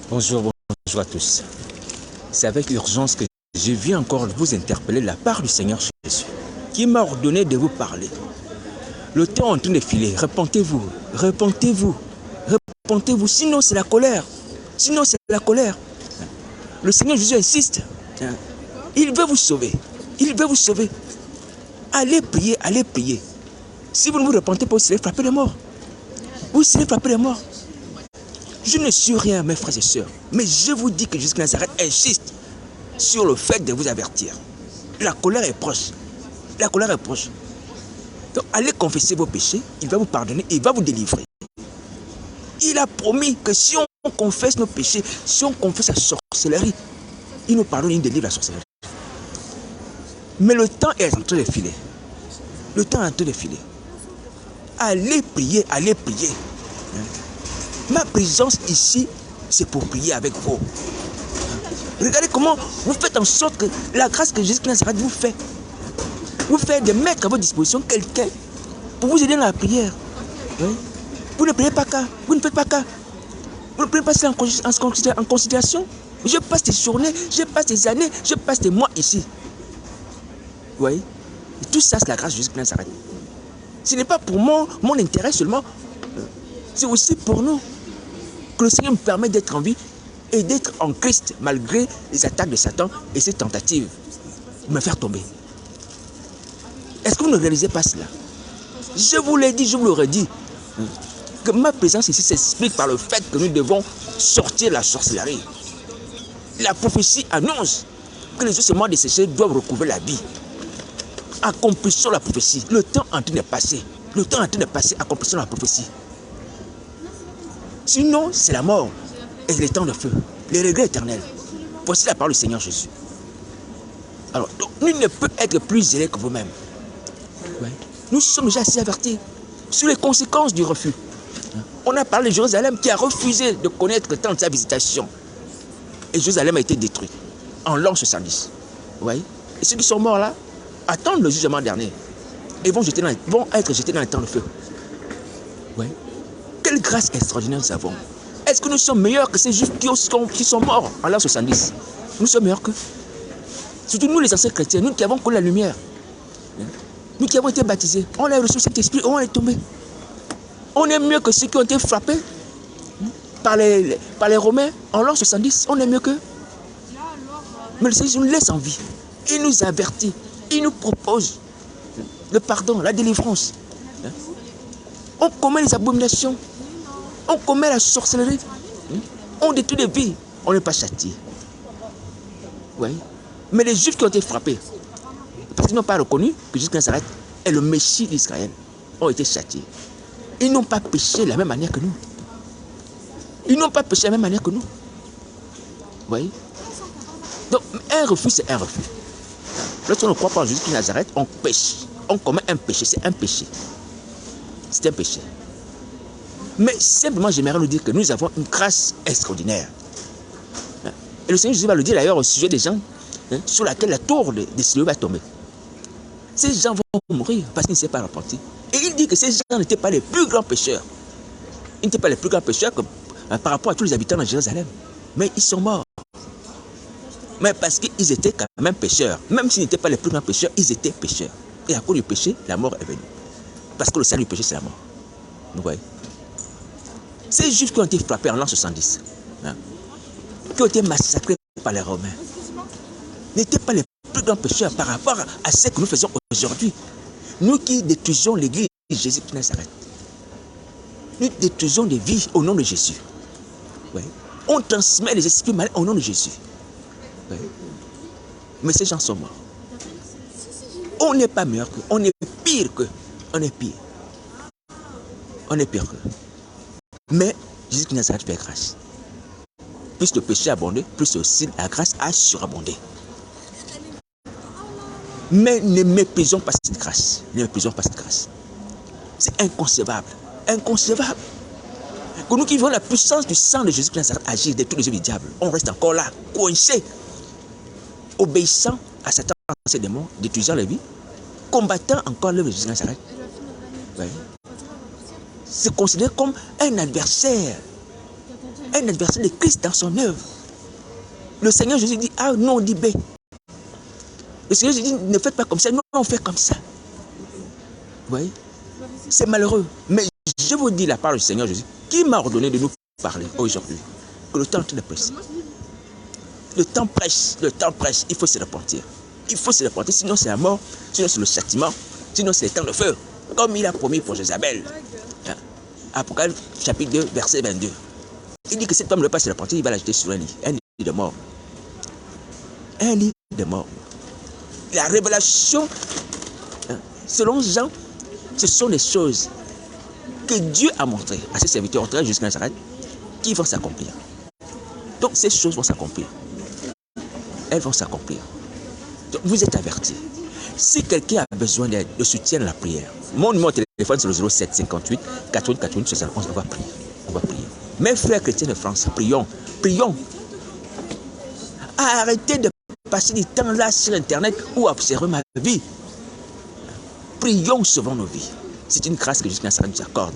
Bonjour, bonjour à tous. C'est avec urgence que je viens encore vous interpeller de la part du Seigneur Jésus, qui m'a ordonné de vous parler. Le temps est en train de filer. Repentez-vous, repentez-vous, repentez-vous. Sinon, c'est la colère. Sinon, c'est la colère. Le Seigneur Jésus insiste. Il veut vous sauver. Il veut vous sauver. Allez prier, allez prier. Si vous ne vous repentez pas, vous serez frappé de mort. Vous serez frappé de mort. Je ne suis rien, mes frères et sœurs, mais je vous dis que Jésus de Nazareth insiste sur le fait de vous avertir. La colère est proche. La colère est proche. Donc, allez confesser vos péchés, il va vous pardonner, il va vous délivrer. Il a promis que si on confesse nos péchés, si on confesse la sorcellerie, il nous pardonne, il nous délivre la sorcellerie. Mais le temps est en train de filer. Le temps est en train de filer. Allez prier, allez prier. Ma présence ici, c'est pour prier avec vous. Regardez comment vous faites en sorte que la grâce que Jésus de Nazareth vous fait de mettre à votre disposition quelqu'un pour vous aider dans la prière. Oui. Vous ne priez pas qu'à, vous ne faites pas qu'à. Vous ne prenez pas ça en considération. Je passe des journées, je passe des années, je passe des mois ici. Vous voyez? Et tout ça, c'est la grâce de Jésus de Nazareth. Ce n'est pas pour mon intérêt seulement, c'est aussi pour nous. Que le Seigneur me permet d'être en vie et d'être en Christ malgré les attaques de Satan et ses tentatives de me faire tomber. Est-ce que vous ne réalisez pas cela? Je vous l'ai dit, je vous l'aurais dit, que ma présence ici s'explique par le fait que nous devons sortir la sorcellerie. La prophétie annonce que les ossements desséchés doivent recouvrir la vie. Accomplissons la prophétie. Le temps est en train de passer. Le temps est en train de passer. Accomplissons la prophétie. Sinon, c'est la mort et les temps de feu, les regrets éternels. Voici la parole du Seigneur Jésus. Alors, donc, nul ne peut être plus zélé que vous-même. Ouais. Nous sommes déjà assez avertis sur les conséquences du refus. On a parlé de Jérusalem qui a refusé de connaître le temps de sa visitation. Et Jérusalem a été détruit en l'an 70. Ouais. Et ceux qui sont morts là attendent le jugement dernier et vont être jetés dans les temps de feu. Ouais. Quelle grâce extraordinaire nous avons. Est-ce que nous sommes meilleurs que ces juifs qui sont morts en l'an 70? Nous sommes meilleurs qu'eux. Surtout nous les anciens chrétiens, nous qui avons connu la lumière. Nous qui avons été baptisés, on a reçu cet esprit, on est tombé. On est mieux que ceux qui ont été frappés par les Romains en l'an 70. On est mieux qu'eux. Mais le Seigneur nous laisse en vie. Il nous avertit. Il nous propose le pardon, la délivrance. On commet les abominations. On commet la sorcellerie. On détruit des vies. On n'est pas châtié. Oui. Mais les Juifs qui ont été frappés, parce qu'ils n'ont pas reconnu que Jésus de Nazareth est le Messie d'Israël, ont été châtiés. Ils n'ont pas péché de la même manière que nous. Ils n'ont pas péché de la même manière que nous. Oui. Donc, un refus, c'est un refus. Lorsqu'on ne croit pas en Jésus de Nazareth, on pêche. On commet un péché, c'est un péché. C'est un péché. Mais simplement, j'aimerais nous dire que nous avons une grâce extraordinaire. Et le Seigneur Jésus va le dire d'ailleurs au sujet des gens sur laquelle la tour des cieux va tomber. Ces gens vont mourir parce qu'ils ne s'est pas repentis. Et il dit que ces gens n'étaient pas les plus grands pécheurs. Ils n'étaient pas les plus grands pécheurs par rapport à tous les habitants de Jérusalem. Mais ils sont morts. Mais parce qu'ils étaient quand même pécheurs. Même s'ils n'étaient pas les plus grands pécheurs, ils étaient pécheurs. Et à cause du péché, la mort est venue. Parce que le salut du péché, c'est la mort. Vous voyez? Ces Juifs qui ont été frappés en l'an 70, qui ont été massacrés par les Romains, n'étaient pas les plus grands pécheurs par rapport à ce que nous faisons aujourd'hui. Nous qui détruisons l'église de Jésus de Nazareth. Nous détruisons des vies au nom de Jésus. Oui. On transmet les esprits malins au nom de Jésus. Oui. Mais ces gens sont morts. On n'est pas meilleur qu'eux, on est pire qu'eux. On est pire. On est pire qu'eux. Mais Jésus de Nazareth fait grâce. Plus le péché a abondé, plus aussi la grâce a surabondé. Mais ne méprisons pas cette grâce. Ne méprisons pas cette grâce. C'est inconcevable. Inconcevable. Que nous qui vivons la puissance du sang de Jésus de Nazareth agir de tous les œuvres du diable, on reste encore là, coincé, obéissant à Satan, à ses démons, détruisant la vie, combattant encore l'œuvre de Jésus de Nazareth. Ouais. C'est considéré comme un adversaire Un adversaire de Christ dans son œuvre. Le Seigneur Jésus dit A, nous on dit B. Le Seigneur Jésus dit ne faites pas comme ça, nous on fait comme ça. Vous voyez? C'est malheureux. Mais je vous dis la parole du Seigneur Jésus qui m'a ordonné de nous parler aujourd'hui. Que le temps est en train de presser. Le temps presse, il faut se repentir. Il faut se repentir, sinon c'est la mort, sinon c'est le châtiment, sinon c'est le temps de feu. Comme il a promis pour Jézabel. Apocalypse chapitre 2, verset 22. Il dit que cet homme ne veut pas se repentir, il va l'ajouter sur un lit de mort. Un lit de mort. La révélation, selon Jean, ce sont des choses que Dieu a montrées à ses serviteurs, en train jusqu'à Nazareth, qui vont s'accomplir. Donc ces choses vont s'accomplir. Elles vont s'accomplir. Donc vous êtes avertis. Si quelqu'un a besoin d'aide, de soutien à la prière, mon numéro de téléphone c'est le 07 58 88 88 71. On va prier. On va prier. Mes frères chrétiens de France, prions. Prions. Arrêtez de passer du temps là sur Internet ou observer ma vie. Prions sauvons nos vies. C'est une grâce que jusqu'à ça nous accorde.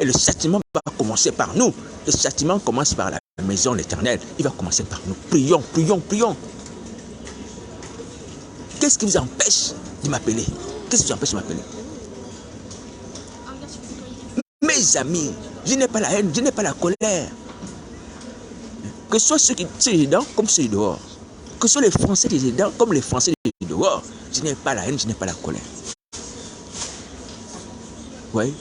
Et le châtiment va commencer par nous. Le châtiment commence par la maison de l'Éternel. Il va commencer par nous. Prions, prions, prions. Qu'est-ce qui vous empêche de m'appeler? Qu'est-ce qui vous empêche de m'appeler? Mes amis, je n'ai pas la haine, je n'ai pas la colère. Que ce soit ceux qui sont dedans comme ceux dehors. Que ce soit les Français qui sont dedans comme les Français qui sont dehors. Je n'ai pas la haine, je n'ai pas la colère. Oui.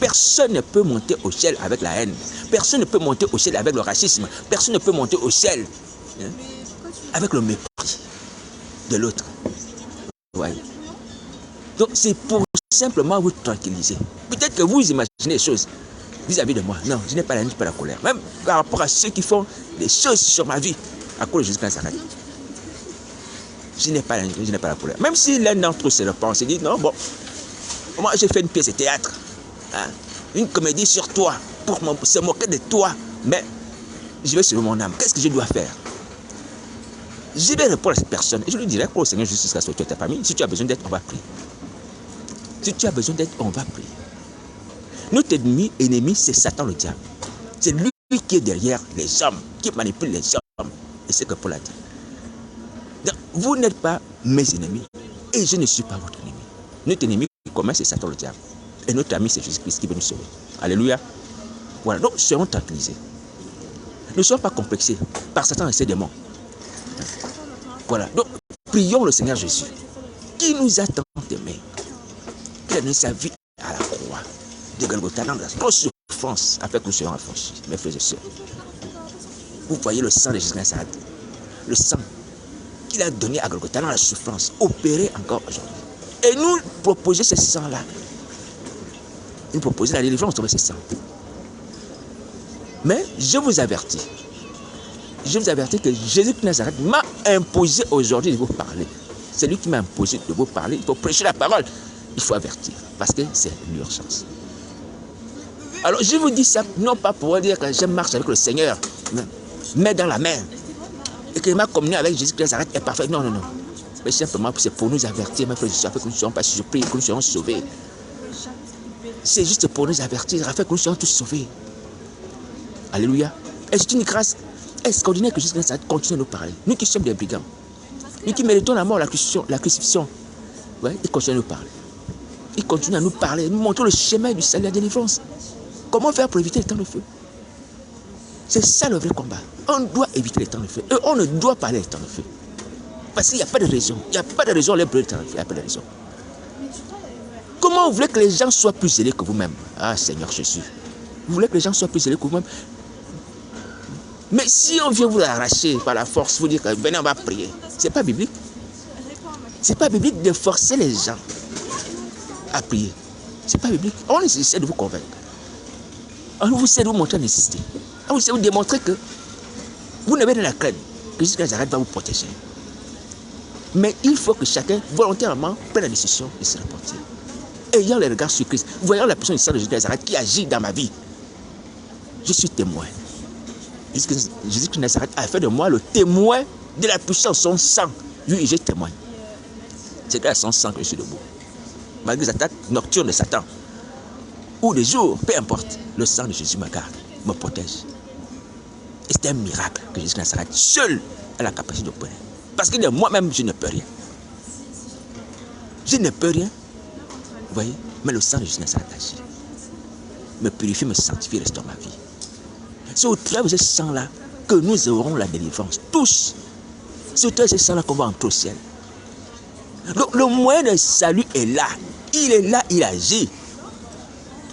Personne ne peut monter au ciel avec la haine. Personne ne peut monter au ciel avec le racisme. Personne ne peut monter au ciel avec le mépris de l'autre. Oui. Donc c'est pour simplement vous tranquilliser. Peut-être que vous imaginez les choses vis-à-vis de moi. Non, je n'ai pas la haine, je n'ai pas la colère. Même par rapport à ceux qui font des choses sur ma vie, à cause de Jésus-Christ Nazareth. Je n'ai pas la haine, je n'ai pas la colère. Même si l'un d'entre eux se le pense et dit, non, bon, moi j'ai fait une pièce de théâtre, une comédie sur toi, pour se moquer de toi, mais je vais sur mon âme. Qu'est-ce que je dois faire? Je vais répondre à cette personne et je lui dirai pour le Seigneur jusqu'à ce que tu as ta famille. Si tu as besoin d'aide, on va prier. Si tu as besoin d'aide, on va prier. Notre ennemi, c'est Satan le diable. C'est lui qui est derrière les hommes, qui manipule les hommes. Et c'est que Paul a dit. Donc, vous n'êtes pas mes ennemis et je ne suis pas votre ennemi. Notre ennemi commun, c'est Satan le diable. Et notre ami, c'est Jésus-Christ qui veut nous sauver. Alléluia. Voilà, donc soyons tranquillisés. Ne soyons pas complexés par Satan et ses démons. Voilà, donc prions le Seigneur Jésus qui nous a tant aimés. Il a donné sa vie à la croix de Golgotha dans la grosse souffrance afin que nous soyons affranchis, mes frères et sœurs. Vous voyez le sang de Jésus Nazareth, le sang qu'il a donné à Golgotha dans la souffrance, opéré encore aujourd'hui. Et nous proposer ce sang-là. Nous proposer la délivrance de ce sang. Mais je vous avertis que Jésus de Nazareth m'a imposé aujourd'hui de vous parler. C'est lui qui m'a imposé de vous parler. Il faut prêcher la parole. Il faut avertir. Parce que c'est l'urgence. Alors je vous dis ça, non pas pour dire que je marche avec le Seigneur, mais dans la main. Et que ma communion avec Jésus de Nazareth est parfaite. Non, non, non. Mais simplement c'est pour nous avertir, mes frères et sœurs, afin que nous ne soyons pas surpris, que nous soyons sauvés. C'est juste pour nous avertir, afin que nous soyons tous sauvés. Alléluia. Et c'est une grâce extraordinaire que Jésus de Nazareth continue à nous parler. Nous qui sommes des brigands, nous qui méritons la mort, la crucifixion, ouais, il continue à nous parler. Il continue à nous parler, nous montrer le chemin du salut, la délivrance. Comment faire pour éviter les temps de feu? C'est ça le vrai combat. On doit éviter les temps de feu. Et on ne doit pas aller les temps de feu. Parce qu'il n'y a pas de raison. Il n'y a pas de raison à aller brûler les temps de feu. Il n'y a pas de raison. Comment vous voulez que les gens soient plus zélés que vous-même? Ah Seigneur Jésus. Vous voulez que les gens soient plus zélés que vous-même? Mais si on vient vous arracher par la force, vous dire que venez, on va prier. C'est pas biblique. C'est pas biblique de forcer les gens à prier. C'est pas biblique. On essaie de vous convaincre. On essaie de vous montrer la nécessité. On essaie de vous démontrer que vous n'avez rien à craindre. Que Jésus Nazareth va vous protéger. Mais il faut que chacun volontairement prenne la décision de se repentir. Ayant les regards sur Christ, voyant la personne du sang de Jésus Nazareth qui agit dans ma vie, je suis témoin. Jésus de Nazareth a fait de moi le témoin de la puissance de son sang. Oui, je témoigne. C'est grâce à son sang que je suis debout. Malgré les attaques nocturnes de Satan, ou de jour, peu importe, le sang de Jésus me garde. me protège. Et c'est un miracle que Jésus de Nazareth seul a la capacité d'opérer. Parce que de moi-même, je ne peux rien. Je ne peux rien. Vous voyez? Mais le sang de Jésus de Nazareth agit. Me purifie, me sanctifie, restaure ma vie. C'est au travers de ce sang-là que nous aurons la délivrance. Tous. C'est au travers de ce sang-là qu'on va entrer au ciel. Donc le moyen de salut est là. Il est là, il agit.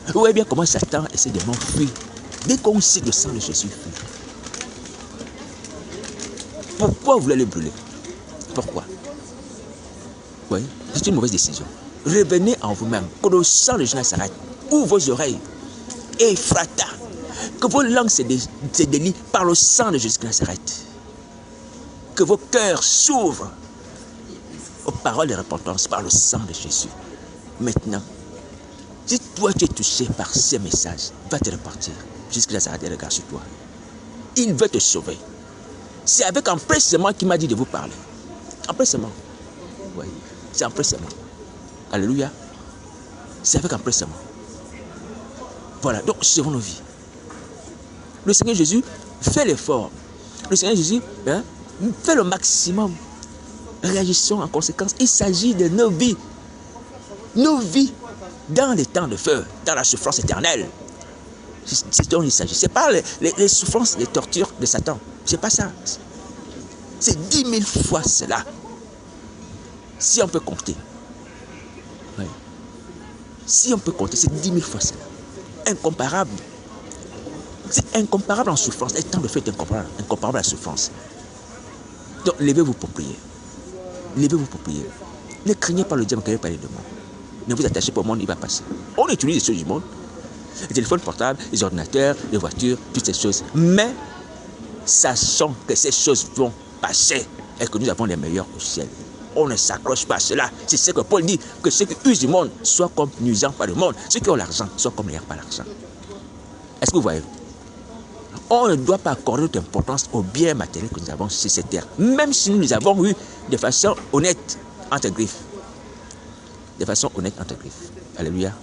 Vous voyez bien comment Satan et ses démons fuient. Dès qu'on cite le sang de Jésus, fuit. Pourquoi vous voulez le brûler? Pourquoi? Oui, c'est une mauvaise décision. Revenez en vous-même. Que le sang de Jésus de Nazareth ouvre vos oreilles. Ephrata. Que vos langues se délient par le sang de Jésus de Nazareth. Que vos cœurs s'ouvrent aux paroles de repentance par le sang de Jésus. Maintenant, si toi tu es touché par ces messages, va te repartir. Jésus de Nazareth regarde sur toi. Il veut te sauver. C'est avec empressement qu'il m'a dit de vous parler. Empressement. Oui, c'est empressement. Alléluia. C'est avec empressement. Voilà, donc sauvons nos vies. Le Seigneur Jésus fait l'effort. Le Seigneur Jésus fait le maximum. Réagissons en conséquence. Il s'agit de nos vies. Nos vies dans les temps de feu, dans la souffrance éternelle. C'est dont il s'agit. Ce n'est pas les souffrances, les tortures de Satan. Ce n'est pas ça. C'est 10 000 fois cela. Si on peut compter. Oui. Si on peut compter, c'est 10 000 fois cela. Incomparable. C'est incomparable en souffrance. Le temps de feu est incomparable, incomparable à la souffrance. Donc, levez-vous pour prier. Levez-vous pour prier. Ne craignez pas le diable qui va parler de moi. Ne vous attachez pas au monde, il va passer. On utilise les choses du monde. Les téléphones portables, les ordinateurs, les voitures, toutes ces choses. Mais, sachant que ces choses vont passer et que nous avons les meilleurs au ciel. On ne s'accroche pas à cela. C'est ce que Paul dit, que ceux qui usent du monde soient comme nuisants par le monde. Ceux qui ont l'argent soient comme n'ayant pas l'argent. Est-ce que vous voyez? On ne doit pas accorder notre importance aux biens matériels que nous avons sur cette terre. Même si nous les avons eus de façon honnête, entre griffes. De façon honnête, entre griffes. Alléluia.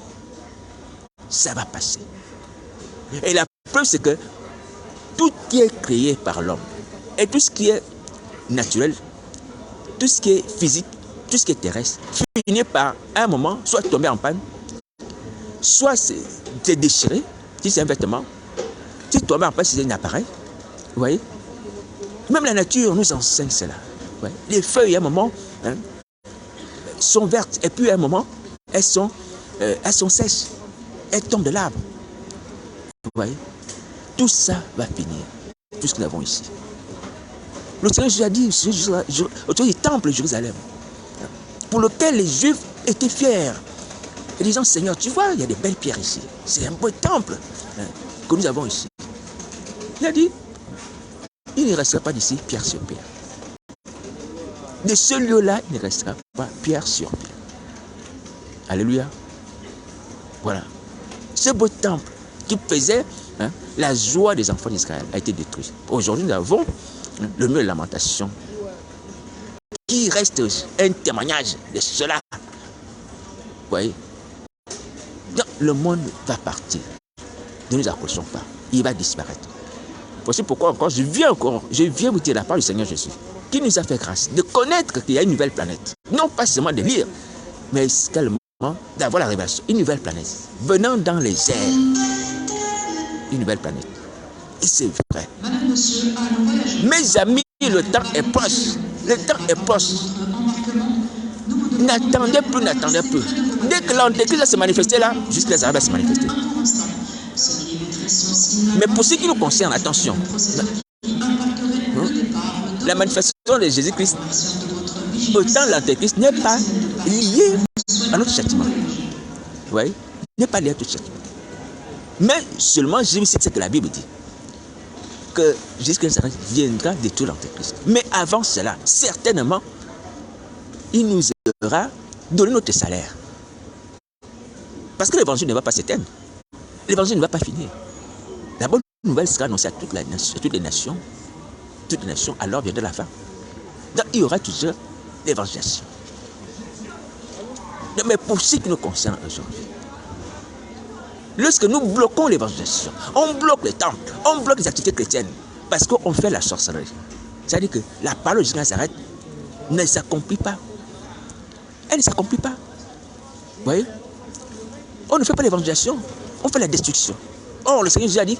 Ça va passer. Et la preuve, c'est que tout qui est créé par l'homme et tout ce qui est naturel, tout ce qui est physique, tout ce qui est terrestre, finit par un moment soit tomber en panne, soit c'est déchiré, si c'est un vêtement, si tomber en panne, si c'est un appareil. Vous voyez? Même la nature nous enseigne cela. Ouais. Les feuilles, à un moment, sont vertes, et puis à un moment, elles sont sèches. Elles tombent de l'arbre. Vous voyez? Tout ça va finir. Tout ce que nous avons ici. Le Seigneur Jésus a dit autour du temple de Jérusalem, pour lequel les Juifs étaient fiers. Et disant, Seigneur, tu vois, il y a des belles pierres ici. C'est un beau temple que nous avons ici. Il a dit, il ne restera pas d'ici pierre sur pierre. De ce lieu-là, il ne restera pas pierre sur pierre. Alléluia. Voilà. Ce beau temple qui faisait la joie des enfants d'Israël a été détruit. Aujourd'hui, nous avons le mur de lamentation qui reste un témoignage de cela. Vous voyez? Donc, le monde va partir. Ne nous accrochons pas. Il va disparaître. Voici pourquoi encore, je viens vous dire la part du Seigneur Jésus, qui nous a fait grâce de connaître qu'il y a une nouvelle planète. Non pas seulement de lire, mais également d'avoir la révélation. Une nouvelle planète venant dans les airs. Une nouvelle planète. Et c'est vrai. Mes amis, le temps est proche. Le temps est proche. N'attendez plus. Dès que l'Antéchrist va se manifester là, jusqu'à ça va se manifester. Mais pour ce qui nous concerne, attention. La manifestation de Jésus-Christ, autant l'Antéchrist n'est pas lié à notre châtiment. Vous voyez? N'est pas lié à notre châtiment. Mais seulement, c'est ce que la Bible dit. Que Jésus-Christ viendra détruire l'Antéchrist. Mais avant cela, certainement, il nous aura donné notre salaire. Parce que l'évangile ne va pas s'éteindre. L'évangile ne va pas finir. La bonne nouvelle sera annoncée à toutes les nations. Toutes les nations, alors viendra la fin. Donc il y aura toujours l'évangélisation. Mais pour ce qui nous concerne aujourd'hui, Lorsque nous bloquons l'évangélisation, on bloque les temples, on bloque les activités chrétiennes, parce qu'on fait la sorcellerie. C'est-à-dire que la parole de Jésus de Nazareth ne s'accomplit pas. Elle ne s'accomplit pas. Vous voyez? On ne fait pas l'évangélisation, on fait la destruction. Or, le Seigneur Jésus a dit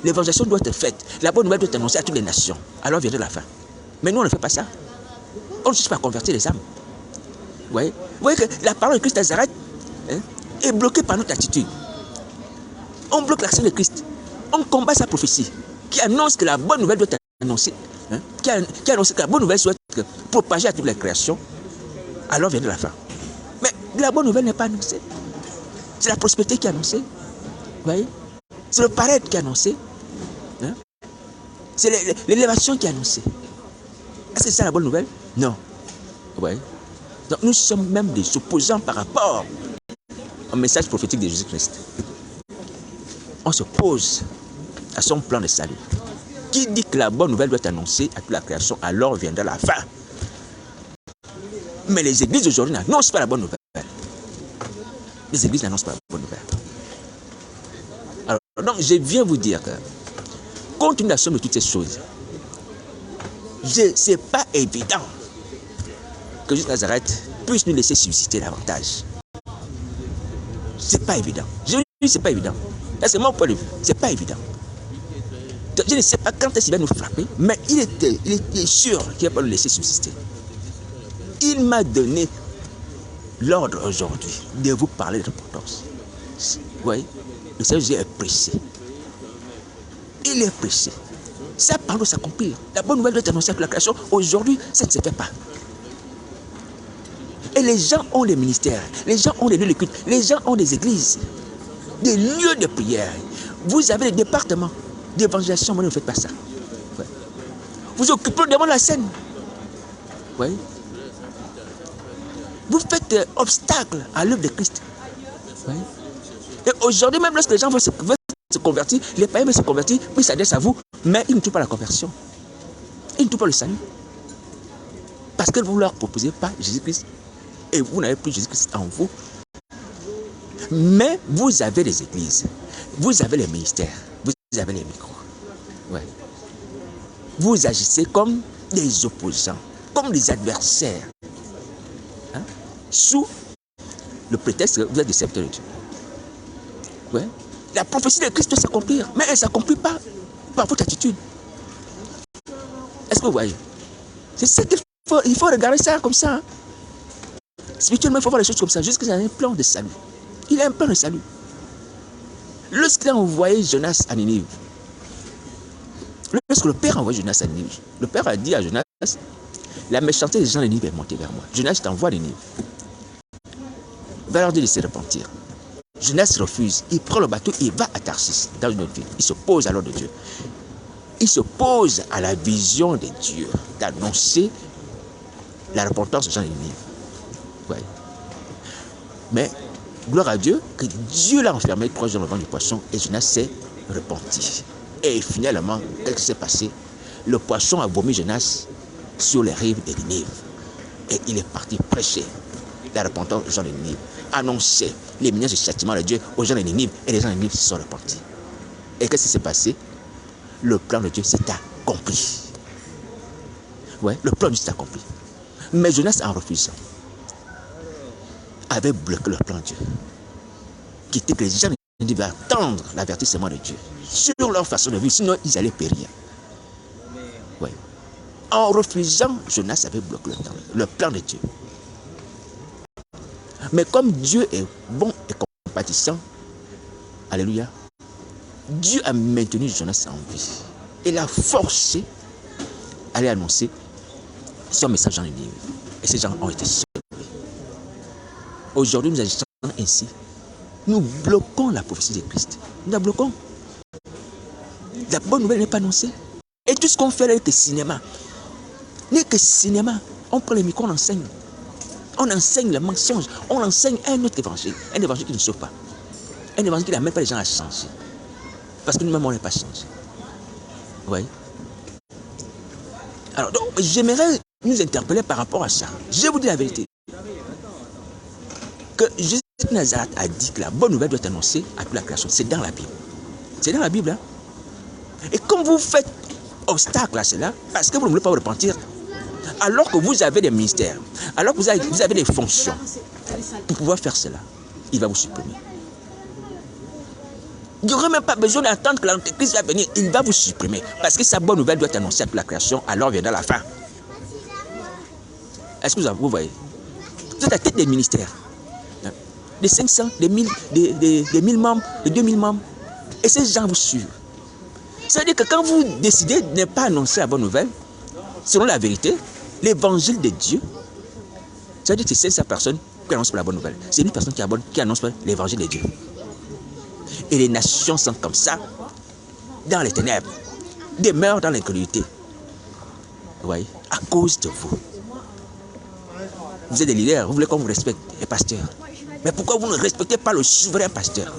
l'évangélisation doit être faite, la bonne nouvelle doit être annoncée à toutes les nations. Alors viendra la fin. Mais nous, on ne fait pas ça. On ne cherche pas à convertir les âmes. Vous voyez que la parole de Christ Nazareth est bloquée par notre attitude. On bloque l'action de Christ. On combat sa prophétie qui annonce que la bonne nouvelle doit être annoncée. Qui annonce que la bonne nouvelle doit être propagée à toutes les créations. Alors viendra la fin. Mais la bonne nouvelle n'est pas annoncée. C'est la prospérité qui est annoncée. Vous voyez? C'est le paraître qui est annoncé. C'est l'élévation qui est annoncée. Est-ce que c'est ça la bonne nouvelle? Non. Vous voyez? Donc nous sommes même des opposants par rapport au message prophétique de Jésus-Christ. On s'oppose à son plan de salut. Qui dit que la bonne nouvelle doit être annoncée à toute la création, alors viendra la fin. Mais les églises aujourd'hui n'annoncent pas la bonne nouvelle. Les églises n'annoncent pas la bonne nouvelle. Alors, donc, je viens vous dire que, compte tenu de la somme de toutes ces choses, ce n'est pas évident que Jésus de Nazareth puisse nous laisser subsister davantage. Ce n'est pas évident. Je dis c'est pas évident. C'est mon point de vue. Ce n'est pas évident. Je ne sais pas quand est-ce qu'il va nous frapper, mais il était sûr qu'il ne va pas nous laisser subsister. Il m'a donné l'ordre aujourd'hui de vous parler de l'importance. Vous voyez, le Seigneur Jésus est pressé. Il est pressé. Sa parole doit s'accomplir. La bonne nouvelle doit être annoncée à toute la création. Aujourd'hui, ça ne se fait pas. Et les gens ont des ministères, les gens ont des lieux de culte, les gens ont des églises, des lieux de prière. Vous avez des départements d'évangélisation, mais ne faites pas ça. Ouais. Vous occupez devant la scène. Ouais. Vous faites obstacle à l'œuvre de Christ. Ouais. Et aujourd'hui, même lorsque les gens veulent se convertir, les païens veulent se convertir, puis ils s'adressent à vous, mais ils ne trouvent pas la conversion. Ils ne trouvent pas le salut. Parce que vous ne leur proposez pas Jésus-Christ. Et vous n'avez plus Jésus-Christ en vous. Mais vous avez les églises, vous avez les ministères, vous avez les micros. Ouais. Vous agissez comme des opposants, comme des adversaires. Sous le prétexte que vous êtes des serviteurs de Dieu. Ouais. La prophétie de Christ doit s'accomplir, mais elle ne s'accomplit pas par votre attitude. Est-ce que vous voyez? C'est ça qu'il faut, il faut regarder ça comme ça. Spirituellement, il faut voir les choses comme ça. Jusqu'à un plan de salut. Il a un plan de salut. Lorsqu'il a envoyé Jonas à Ninive, lorsque le Père a envoyé Jonas à Ninive, le Père a dit à Jonas, la méchanceté des gens de Ninive est montée vers moi. Jonas, je t'envoie à Ninive. Va leur dire de se repentir. Jonas refuse. Il prend le bateau et va à Tarsis, dans une autre ville. Il s'oppose à l'ordre de Dieu. Il s'oppose à la vision de Dieu d'annoncer la repentance des gens de Ninive. Ouais. Mais, gloire à Dieu, que Dieu l'a enfermé proche dans le ventre du poisson et Jonas s'est repenti. Et finalement, qu'est-ce qui s'est passé? Le poisson a vomi Jonas sur les rives de Ninive. Et il est parti prêcher la repentance aux gens de Ninive, annoncer l'imminence du châtiment de Dieu aux gens de Ninive, et les gens de Ninive se sont repentis. Et qu'est-ce qui s'est passé? Le plan de Dieu s'est accompli. Ouais, le plan de Dieu s'est accompli. Mais Jonas, en refusant, avait bloqué le plan de Dieu, qui était que les gens devaient attendre l'avertissement de Dieu sur leur façon de vivre, sinon ils allaient périr. Ouais. En refusant, Jonas avait bloqué le plan de Dieu. Mais comme Dieu est bon et compatissant, alléluia, Dieu a maintenu Jonas en vie. Il l'a forcé à aller annoncer son message en Ninive. Et ces gens ont été sauvés. Aujourd'hui, nous agissons ainsi. Nous bloquons la prophétie de Christ. Nous la bloquons. La bonne nouvelle n'est pas annoncée. Et tout ce qu'on fait n'est que cinéma. N'est que cinéma. On prend les micros, on enseigne. On enseigne le mensonge. On enseigne un autre évangile. Un évangile qui ne sauve pas. Un évangile qui n'amène pas les gens à changer. Parce que nous-mêmes, on n'est pas changé. Vous voyez? Alors, donc, j'aimerais nous interpeller par rapport à ça. Je vous dis la vérité. Que Jésus Nazareth a dit que la bonne nouvelle doit être annoncée à toute la création. C'est dans la Bible. C'est dans la Bible. Hein? Et comme vous faites obstacle à cela, parce que vous ne voulez pas vous repentir, alors que vous avez des ministères, alors que vous avez des fonctions, pour pouvoir faire cela, il va vous supprimer. Il n'y aurait même pas besoin d'attendre que l'Antéchrist va venir. Il va vous supprimer. Parce que sa bonne nouvelle doit être annoncée à toute la création, alors viendra la fin. Est-ce que vous voyez? Vous êtes à la tête des ministères. Des 500, des 1000, des 1000 membres, des 2000 membres. Et ces gens vous suivent. Ça veut dire que quand vous décidez de ne pas annoncer la bonne nouvelle, selon la vérité, l'évangile de Dieu, ça veut dire que c'est cette personne qui annonce pas la bonne nouvelle. C'est une personne qui annonce pas l'évangile de Dieu. Et les nations sont comme ça, dans les ténèbres, demeurent dans l'incrédulité. Vous voyez, à cause de vous. Vous êtes des leaders, vous voulez qu'on vous respecte, les pasteurs. Mais pourquoi vous ne respectez pas le souverain pasteur?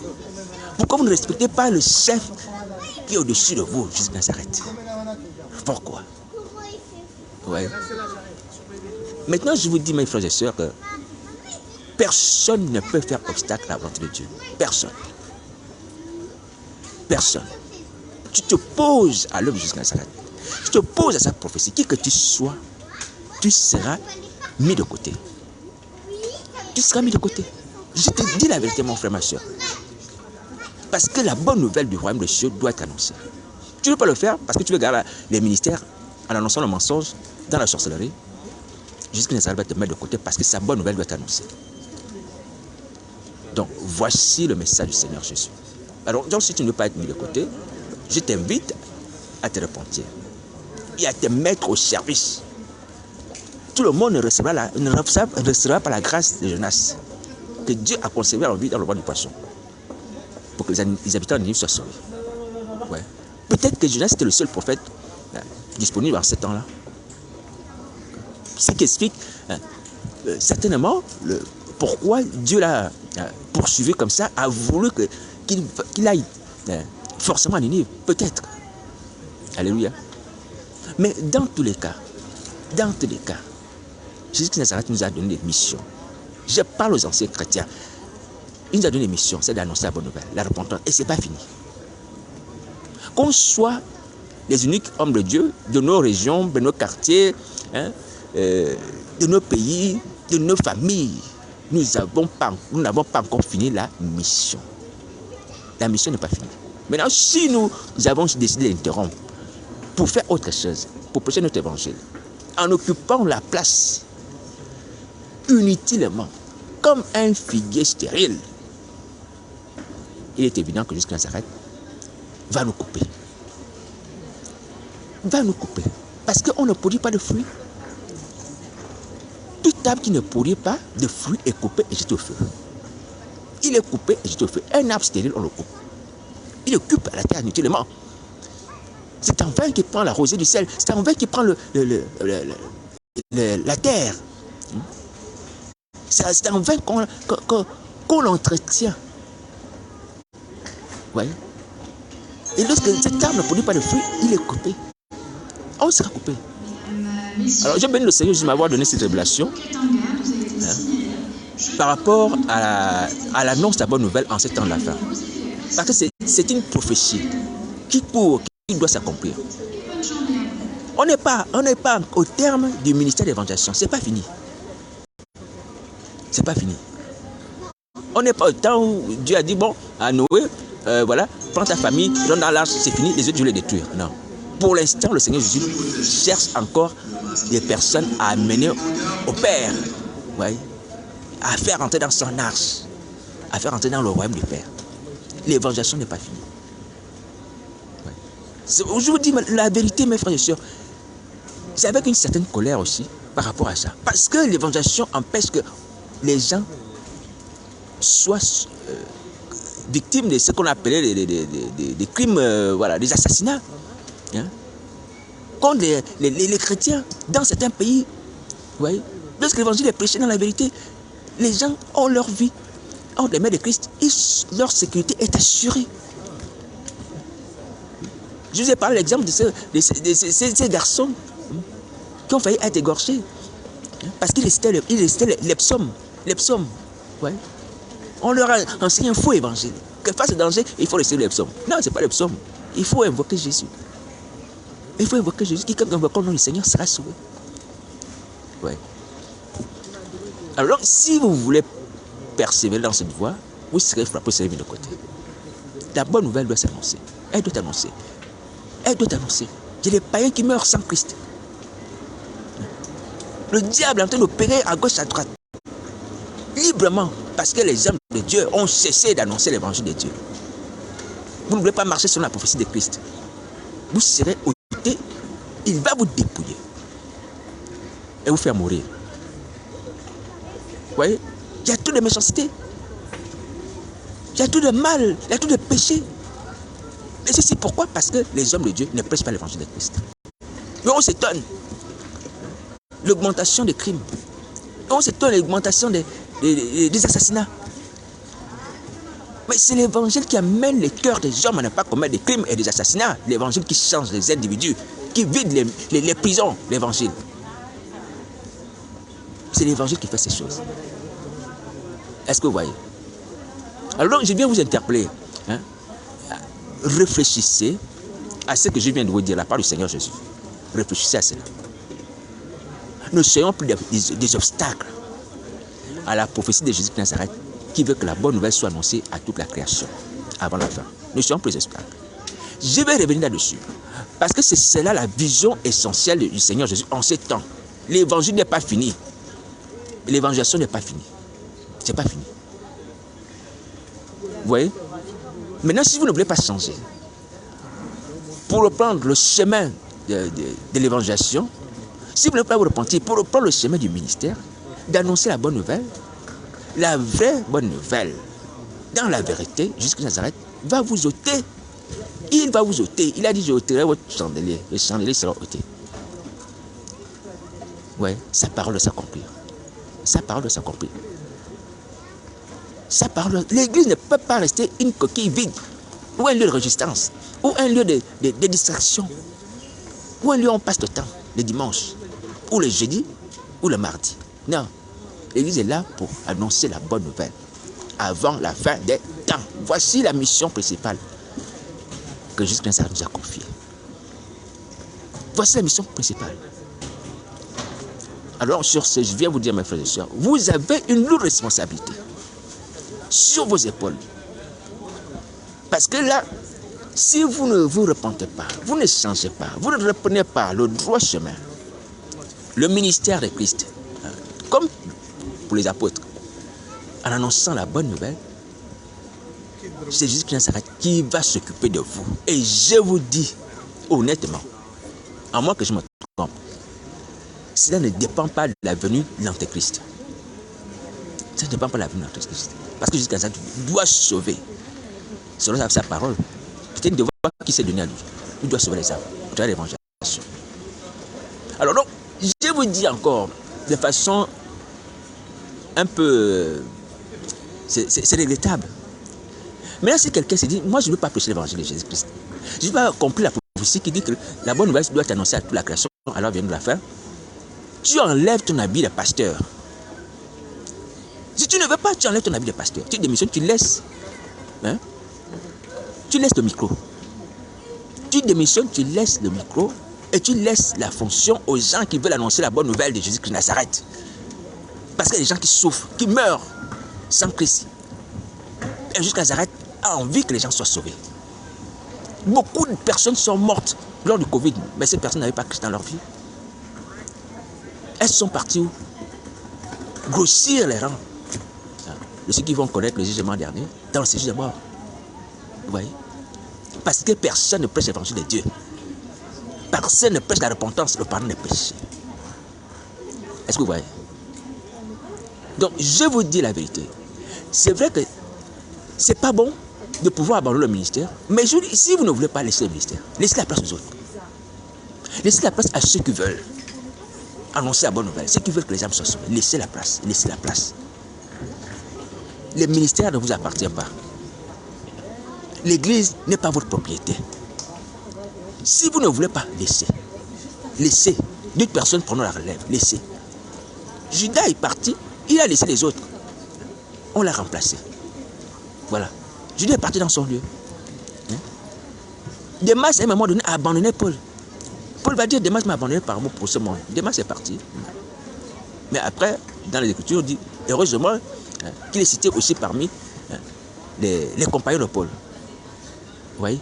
Pourquoi vous ne respectez pas le chef qui est au-dessus de vous, Jésus de Nazareth? Pourquoi? Vous voyez? Maintenant, je vous dis, mes frères et sœurs, que personne ne peut faire obstacle à la volonté de Dieu. Personne. Personne. Tu te poses à l'œuvre de Jésus de Nazareth. Tu te poses à sa prophétie. Qui que tu sois, tu seras mis de côté. Tu seras mis de côté. Je te dis la vérité, mon frère, ma soeur. Parce que la bonne nouvelle du royaume de Dieu doit être annoncée. Tu ne veux pas le faire parce que tu veux garder les ministères en annonçant le mensonge dans la sorcellerie. Jésus de Nazareth va te mettre de côté parce que sa bonne nouvelle doit être annoncée. Donc, voici le message du Seigneur Jésus. Alors, donc, si tu ne veux pas être mis de côté, je t'invite à te repentir et à te mettre au service. Tout le monde ne recevra pas la grâce de Jonas que Dieu a conservé en vie dans le ventre du poisson pour que les habitants de Ninive soient sauvés. Ouais. Peut-être que Jonas était le seul prophète disponible en ce temps-là. Ce qui explique certainement pourquoi Dieu l'a poursuivi comme ça, a voulu qu'il aille forcément à Ninive. Peut-être. Alléluia. Mais dans tous les cas, Jésus de Nazareth nous a donné des missions. Je parle aux anciens chrétiens. Il nous a donné une mission, c'est d'annoncer la bonne nouvelle, la repentance. Et ce n'est pas fini. Qu'on soit les uniques hommes de Dieu, de nos régions, de nos quartiers, de nos pays, de nos familles, nous n'avons pas encore fini la mission. La mission n'est pas finie. Maintenant, si nous avons décidé d'interrompre pour faire autre chose, pour prêcher notre évangile, en occupant la place inutilement, comme un figuier stérile, il est évident que Jésus de Nazareth va nous couper. Va nous couper. Parce qu'on ne produit pas de fruits. Toute arbre qui ne produit pas de fruits est coupé et jeté au feu. Il est coupé et jeté au feu. Un arbre stérile, on le coupe. Il occupe la terre inutilement. C'est en vain qu'il prend la rosée du ciel. C'est en vain qu'il prend la terre. C'est en vain qu'on l'entretient. Ouais. Et lorsque cet arbre ne produit pas de fruits, il est coupé. On sera coupé. Alors, je bénis le Seigneur de m'avoir donné cette révélation par rapport à l'annonce de la bonne nouvelle en ce temps de la fin. Parce que c'est une prophétie qui doit s'accomplir. On n'est pas au terme du ministère d'évangélisation. Ce n'est pas fini. C'est pas fini. On n'est pas au temps où Dieu a dit, bon, à Noé, voilà, prends ta famille, rentre dans l'arche, c'est fini, les autres, je vais les détruire. Non. Pour l'instant, le Seigneur Jésus cherche encore des personnes à amener au Père, ouais, à faire entrer dans son arche, à faire entrer dans le royaume du Père. L'évangélisation n'est pas finie. Ouais. Je vous dis la vérité, mes frères et sœurs, c'est avec une certaine colère aussi par rapport à ça. Parce que l'évangélisation empêche que les gens soient victimes de ce qu'on appelait des crimes, voilà, des assassinats. Hein? Contre les chrétiens dans certains pays. Ouais. Lorsque l'évangile est prêché dans la vérité, les gens ont leur vie entre les mains de Christ et leur sécurité est assurée. Je vous ai parlé l'exemple de ces garçons qui ont failli être égorgés parce qu'ils récitaient les psaumes. Les psaumes. Ouais. On leur a enseigné un faux évangile. Que face au danger, il faut laisser les psaumes. Non, ce n'est pas les psaumes. Il faut invoquer Jésus. Il faut invoquer Jésus. Quiconque invoque le nom du Seigneur sera sauvé. Ouais. Alors, si vous voulez persévérer dans cette voie, vous serez frappé sur de côté. La bonne nouvelle doit s'annoncer. Elle doit annoncer. Elle doit annoncer. Il y a des païens qui meurent sans Christ. Le diable est en train d'opérer à gauche, à droite. Librement. Parce que les hommes de Dieu ont cessé d'annoncer l'évangile de Dieu. Vous ne voulez pas marcher selon la prophétie de Christ. Vous serez ôté. Il va vous dépouiller. Et vous faire mourir. Vous voyez? Il y a tout de méchanceté. Il y a tout de mal. Il y a tout de péché. Et ceci pourquoi? Parce que les hommes de Dieu ne prêchent pas l'évangile de Christ. Mais on s'étonne. L'augmentation des crimes. On s'étonne de l'augmentation des assassinats. Mais c'est l'évangile qui amène les cœurs des hommes à ne pas commettre des crimes et des assassinats. L'évangile qui change les individus, qui vide les prisons, l'évangile. C'est l'évangile qui fait ces choses. Est-ce que vous voyez? Alors je viens vous interpeller. Hein? Réfléchissez à ce que je viens de vous dire, la part du Seigneur Jésus. Réfléchissez à cela. Ne soyons plus des obstacles à la prophétie de Jésus de Nazareth qui veut que la bonne nouvelle soit annoncée à toute la création avant la fin. Ne soyons plus des obstacles. Je vais revenir là-dessus parce que c'est là la vision essentielle du Seigneur Jésus en ces temps. L'évangile n'est pas fini. L'évangélisation n'est pas finie. C'est pas fini. Vous voyez? Maintenant, si vous ne voulez pas changer, pour reprendre le chemin de l'évangélisation, si vous ne voulez pas vous repentir, pour reprendre le chemin du ministère, d'annoncer la bonne nouvelle, la vraie bonne nouvelle, dans la vérité, jusqu'à Nazareth, va vous ôter. Il va vous ôter. Il a dit, je ôterai votre chandelier. Le chandelier sera ôté. Oui, sa parole doit s'accomplir. Sa parole doit s'accomplir. Sa parole. L'église ne peut pas rester une coquille vide, ou un lieu de résistance, ou un lieu de distraction, ou un lieu où on passe le temps, le dimanche, ou le jeudi, ou le mardi. Non. L'église est là pour annoncer la bonne nouvelle avant la fin des temps. Voici la mission principale que Jésus-Christ nous a confiée. Voici la mission principale. Alors sur ce, je viens vous dire, mes frères et sœurs, vous avez une lourde responsabilité sur vos épaules. Parce que là, si vous ne vous repentez pas, vous ne changez pas, vous ne reprenez pas le droit chemin, le ministère de Christ, comme pour les apôtres, en annonçant la bonne nouvelle, c'est Jésus-Christ qui va s'occuper de vous. Et je vous dis honnêtement, à moins que je me trompe, cela ne dépend pas de la venue de l'Antéchrist. Ça ne dépend pas de la venue de l'Antéchrist. Parce que Jésus-Christ doit sauver, selon sa parole. C'est un devoir qui s'est donné à lui. Il doit sauver les âmes, au travers de l'évangélisation. Alors donc, je vous dis encore, de façon un peu... C'est regrettable. Maintenant, si quelqu'un se dit, moi je ne veux pas prêcher l'évangile de Jésus-Christ, je ne veux pas accomplir la prophétie qui dit que la bonne nouvelle doit être annoncée à toute la création, alors vient de la fin, tu enlèves ton habit de pasteur. Si tu ne veux pas, tu enlèves ton habit de pasteur. Tu démissionnes, tu laisses. Hein? Tu laisses le micro. Tu démissionnes, tu laisses le micro et tu laisses la fonction aux gens qui veulent annoncer la bonne nouvelle de Jésus-Christ de Nazareth. Parce qu'il y a des gens qui souffrent, qui meurent sans Christ. Et Jésus de Nazareth a envie que les gens soient sauvés. Beaucoup de personnes sont mortes lors du Covid, mais ces personnes n'avaient pas Christ dans leur vie. Elles sont parties où? Grossir les rangs de ceux qui vont connaître le jugement dernier dans le séjour de mort. Vous voyez? Parce que personne ne prêche l'évangile de Dieu. Personne ne prêche la repentance, le pardon des péchés. Est-ce que vous voyez? Donc, je vous dis la vérité. C'est vrai que c'est pas bon de pouvoir abandonner le ministère, mais je vous dis, si vous ne voulez pas laisser le ministère, laissez la place aux autres. Laissez la place à ceux qui veulent annoncer la bonne nouvelle, ceux qui veulent que les âmes soient sauvées. Laissez la place, laissez la place. Le ministère ne vous appartient pas. L'église n'est pas votre propriété. Si vous ne voulez pas, laissez. Laissez. D'autres personnes prendront la relève. Laissez. Judas est parti, il a laissé les autres. On l'a remplacé. Voilà. Judas est parti dans son lieu. Démas, à un moment donné, a abandonné Paul. Paul va dire, Démas m'a abandonné par amour pour ce monde. Démas est parti. Mais après, dans les Écritures, on dit, heureusement, qu'il est cité aussi parmi les compagnons de Paul. Vous voyez?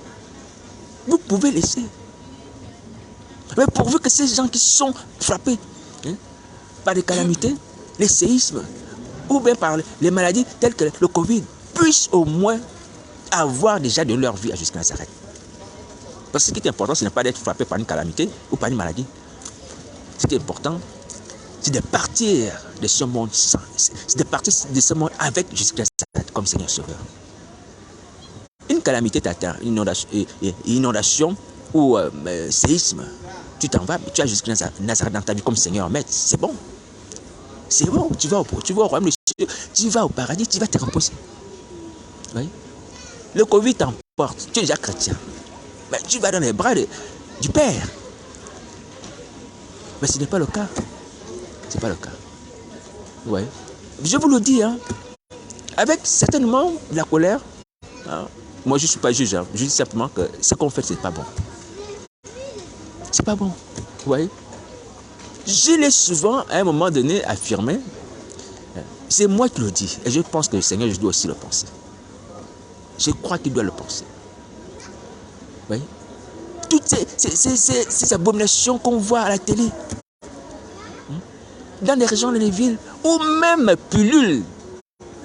Vous pouvez laisser. Mais pourvu que ces gens qui sont frappés par des calamités, les séismes, ou bien par les maladies telles que le Covid, puissent au moins avoir déjà de leur vie à jusqu'à Nazareth. Parce que ce qui est important, ce n'est pas d'être frappé par une calamité ou par une maladie. Ce qui est important, c'est de partir de ce monde sans, c'est de partir de ce monde avec Jésus-Christ comme Seigneur Sauveur. Une calamité t'atteint, une inondation ou séisme, tu t'en vas, tu as Jésus-Christ Nazareth dans ta vie comme Seigneur Maître, c'est bon. C'est bon, tu vas au royaume de Dieu, tu vas au paradis, tu vas te reposer. Oui? Le Covid t'emporte, tu es déjà chrétien. Mais tu vas dans les bras du Père. Mais ce n'est pas le cas. Ce n'est pas le cas. Ouais. Je vous le dis, hein, avec certainement de la colère. Hein, moi, je ne suis pas juge. Hein, je dis simplement que ce qu'on fait, ce n'est pas bon. C'est pas bon. Vous voyez? Je l'ai souvent, à un moment donné, affirmé. C'est moi qui le dis. Et je pense que le Seigneur, je dois aussi le penser. Je crois qu'il doit le penser. Oui. Toutes ces abominations qu'on voit à la télé, dans les régions, dans les villes, où même pullulent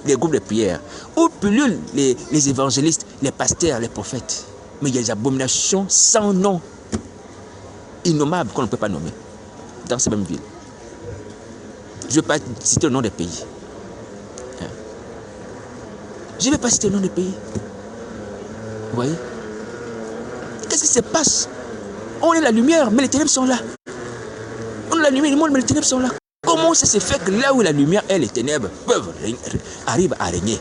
les groupes de prière, où pullulent les évangélistes, les pasteurs, les prophètes. Mais il y a des abominations sans nom, innommables qu'on ne peut pas nommer, dans ces mêmes villes. Je ne vais pas citer le nom des pays. Je ne vais pas citer le nom des pays. Vous voyez? Qu'est-ce qui se passe? On est la lumière, mais les ténèbres sont là. On est la lumière du monde, mais les ténèbres sont là. Comment ça se fait que là où la lumière et les ténèbres arrivent à régner?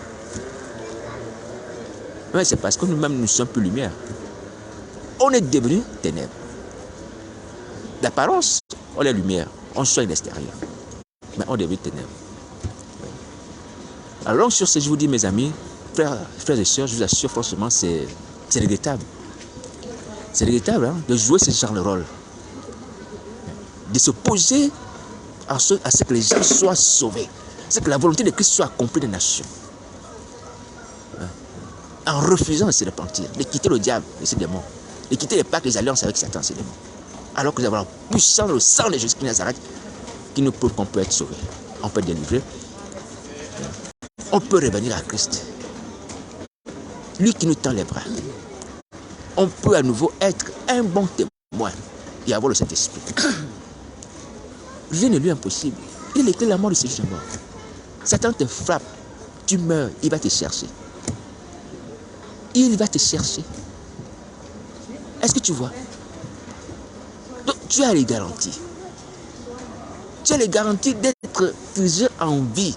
Mais c'est parce que nous-mêmes, nous ne sommes plus lumière. On est devenus ténèbres. D'apparence, on est lumière. On soigne l'extérieur. Mais on est devenu ténèbres. Alors sur ce, je vous dis, mes amis, frères et sœurs, je vous assure franchement, c'est regrettable. C'est regrettable hein, de jouer ce genre de rôle. De se poser à ce que les gens soient sauvés. C'est que la volonté de Christ soit accomplie des nations. En refusant de se repentir, de quitter le diable et ses démons, de quitter les pactes, les alliances avec Satan et ses démons. Alors que nous avons la puissance, le sang de Jésus-Christ Nazareth qui nous prouve qu'on peut être sauvé. On peut être délivré. On peut revenir à Christ. Lui qui nous tend les bras. On peut à nouveau être un bon témoin et avoir le Saint-Esprit. Rien ne lui est impossible. Il était la mort de Jésus mort. Satan te frappe, tu meurs, il va te chercher. Il va te chercher. Est-ce que tu vois? Donc tu as les garanties. Tu as les garanties d'être toujours en vie.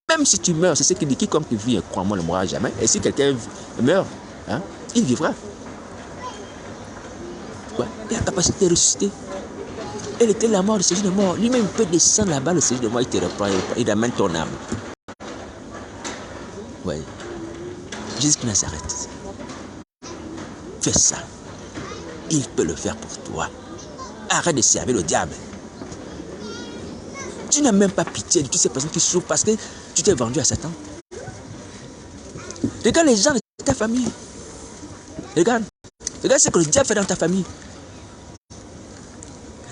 Même si tu meurs, c'est ce qu'il dit, quiconque vit, crois-moi, ne mourra jamais. Et si quelqu'un meurt, hein, il vivra. Ouais, il a la capacité de ressusciter. Elle était la mort de Jésus de mort. Lui-même peut descendre là-bas, le Jésus de mort, il te reprend, il amène ton âme. Ouais. Jésus qui Nazareth. Fais ça. Il peut le faire pour toi. Arrête de servir le diable. Tu n'as même pas pitié de toutes ces personnes qui souffrent parce que tu t'es vendu à Satan. Regarde les gens de ta famille. Regarde ce que le diable fait dans ta famille.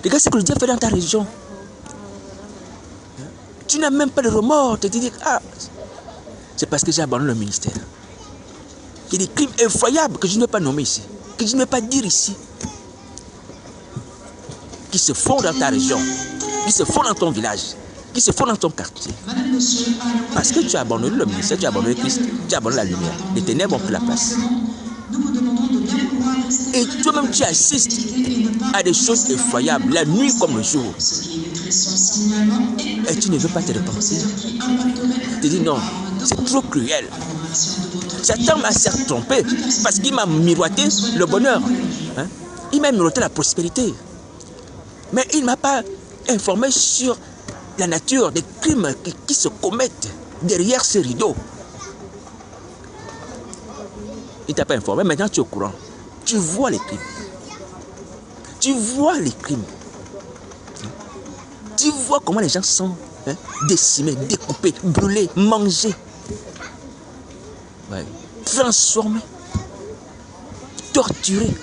Regarde ce que le diable fait dans ta région. Tu n'as même pas de remords de te dire, ah, c'est parce que j'ai abandonné le ministère. Il y a des crimes effroyables que je ne vais pas nommer ici, que je ne vais pas dire ici, qui se font dans ta région, qui se font dans ton village, qui se font dans ton quartier. Parce que tu as abandonné le ministère, tu as abandonné Christ, tu as abandonné la lumière. Les ténèbres ont pris la place. Et toi-même, tu assistes à des choses effroyables, la nuit comme le jour. Et tu ne veux pas te repentir. Tu dis non, c'est trop cruel. Satan m'a certes trompé parce qu'il m'a miroité le bonheur. Hein? Il m'a miroité la prospérité. Mais il ne m'a pas informé sur la nature des crimes qui se commettent derrière ces rideaux. Il ne t'a pas informé. Maintenant, tu es au courant. Tu vois les crimes. Tu vois les crimes. Tu vois comment les gens sont décimés, découpés, brûlés, mangés. Ouais. Transformés. Torturés.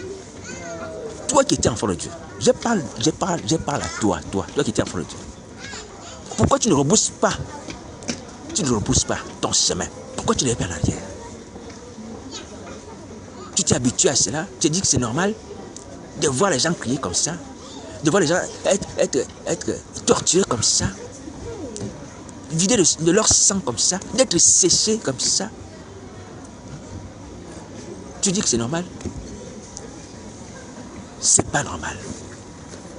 Toi qui étais enfant de Dieu. Je parle à toi qui étais enfant de Dieu. Pourquoi tu ne rebousses pas? Tu ne rebousses pas ton chemin. Pourquoi tu ne pas en arrière? Tu t'es habitué à cela. Tu te dis que c'est normal de voir les gens crier comme ça, de voir les gens être torturés comme ça, vider de leur sang comme ça, d'être séchés comme ça. Tu dis que c'est normal? C'est pas normal.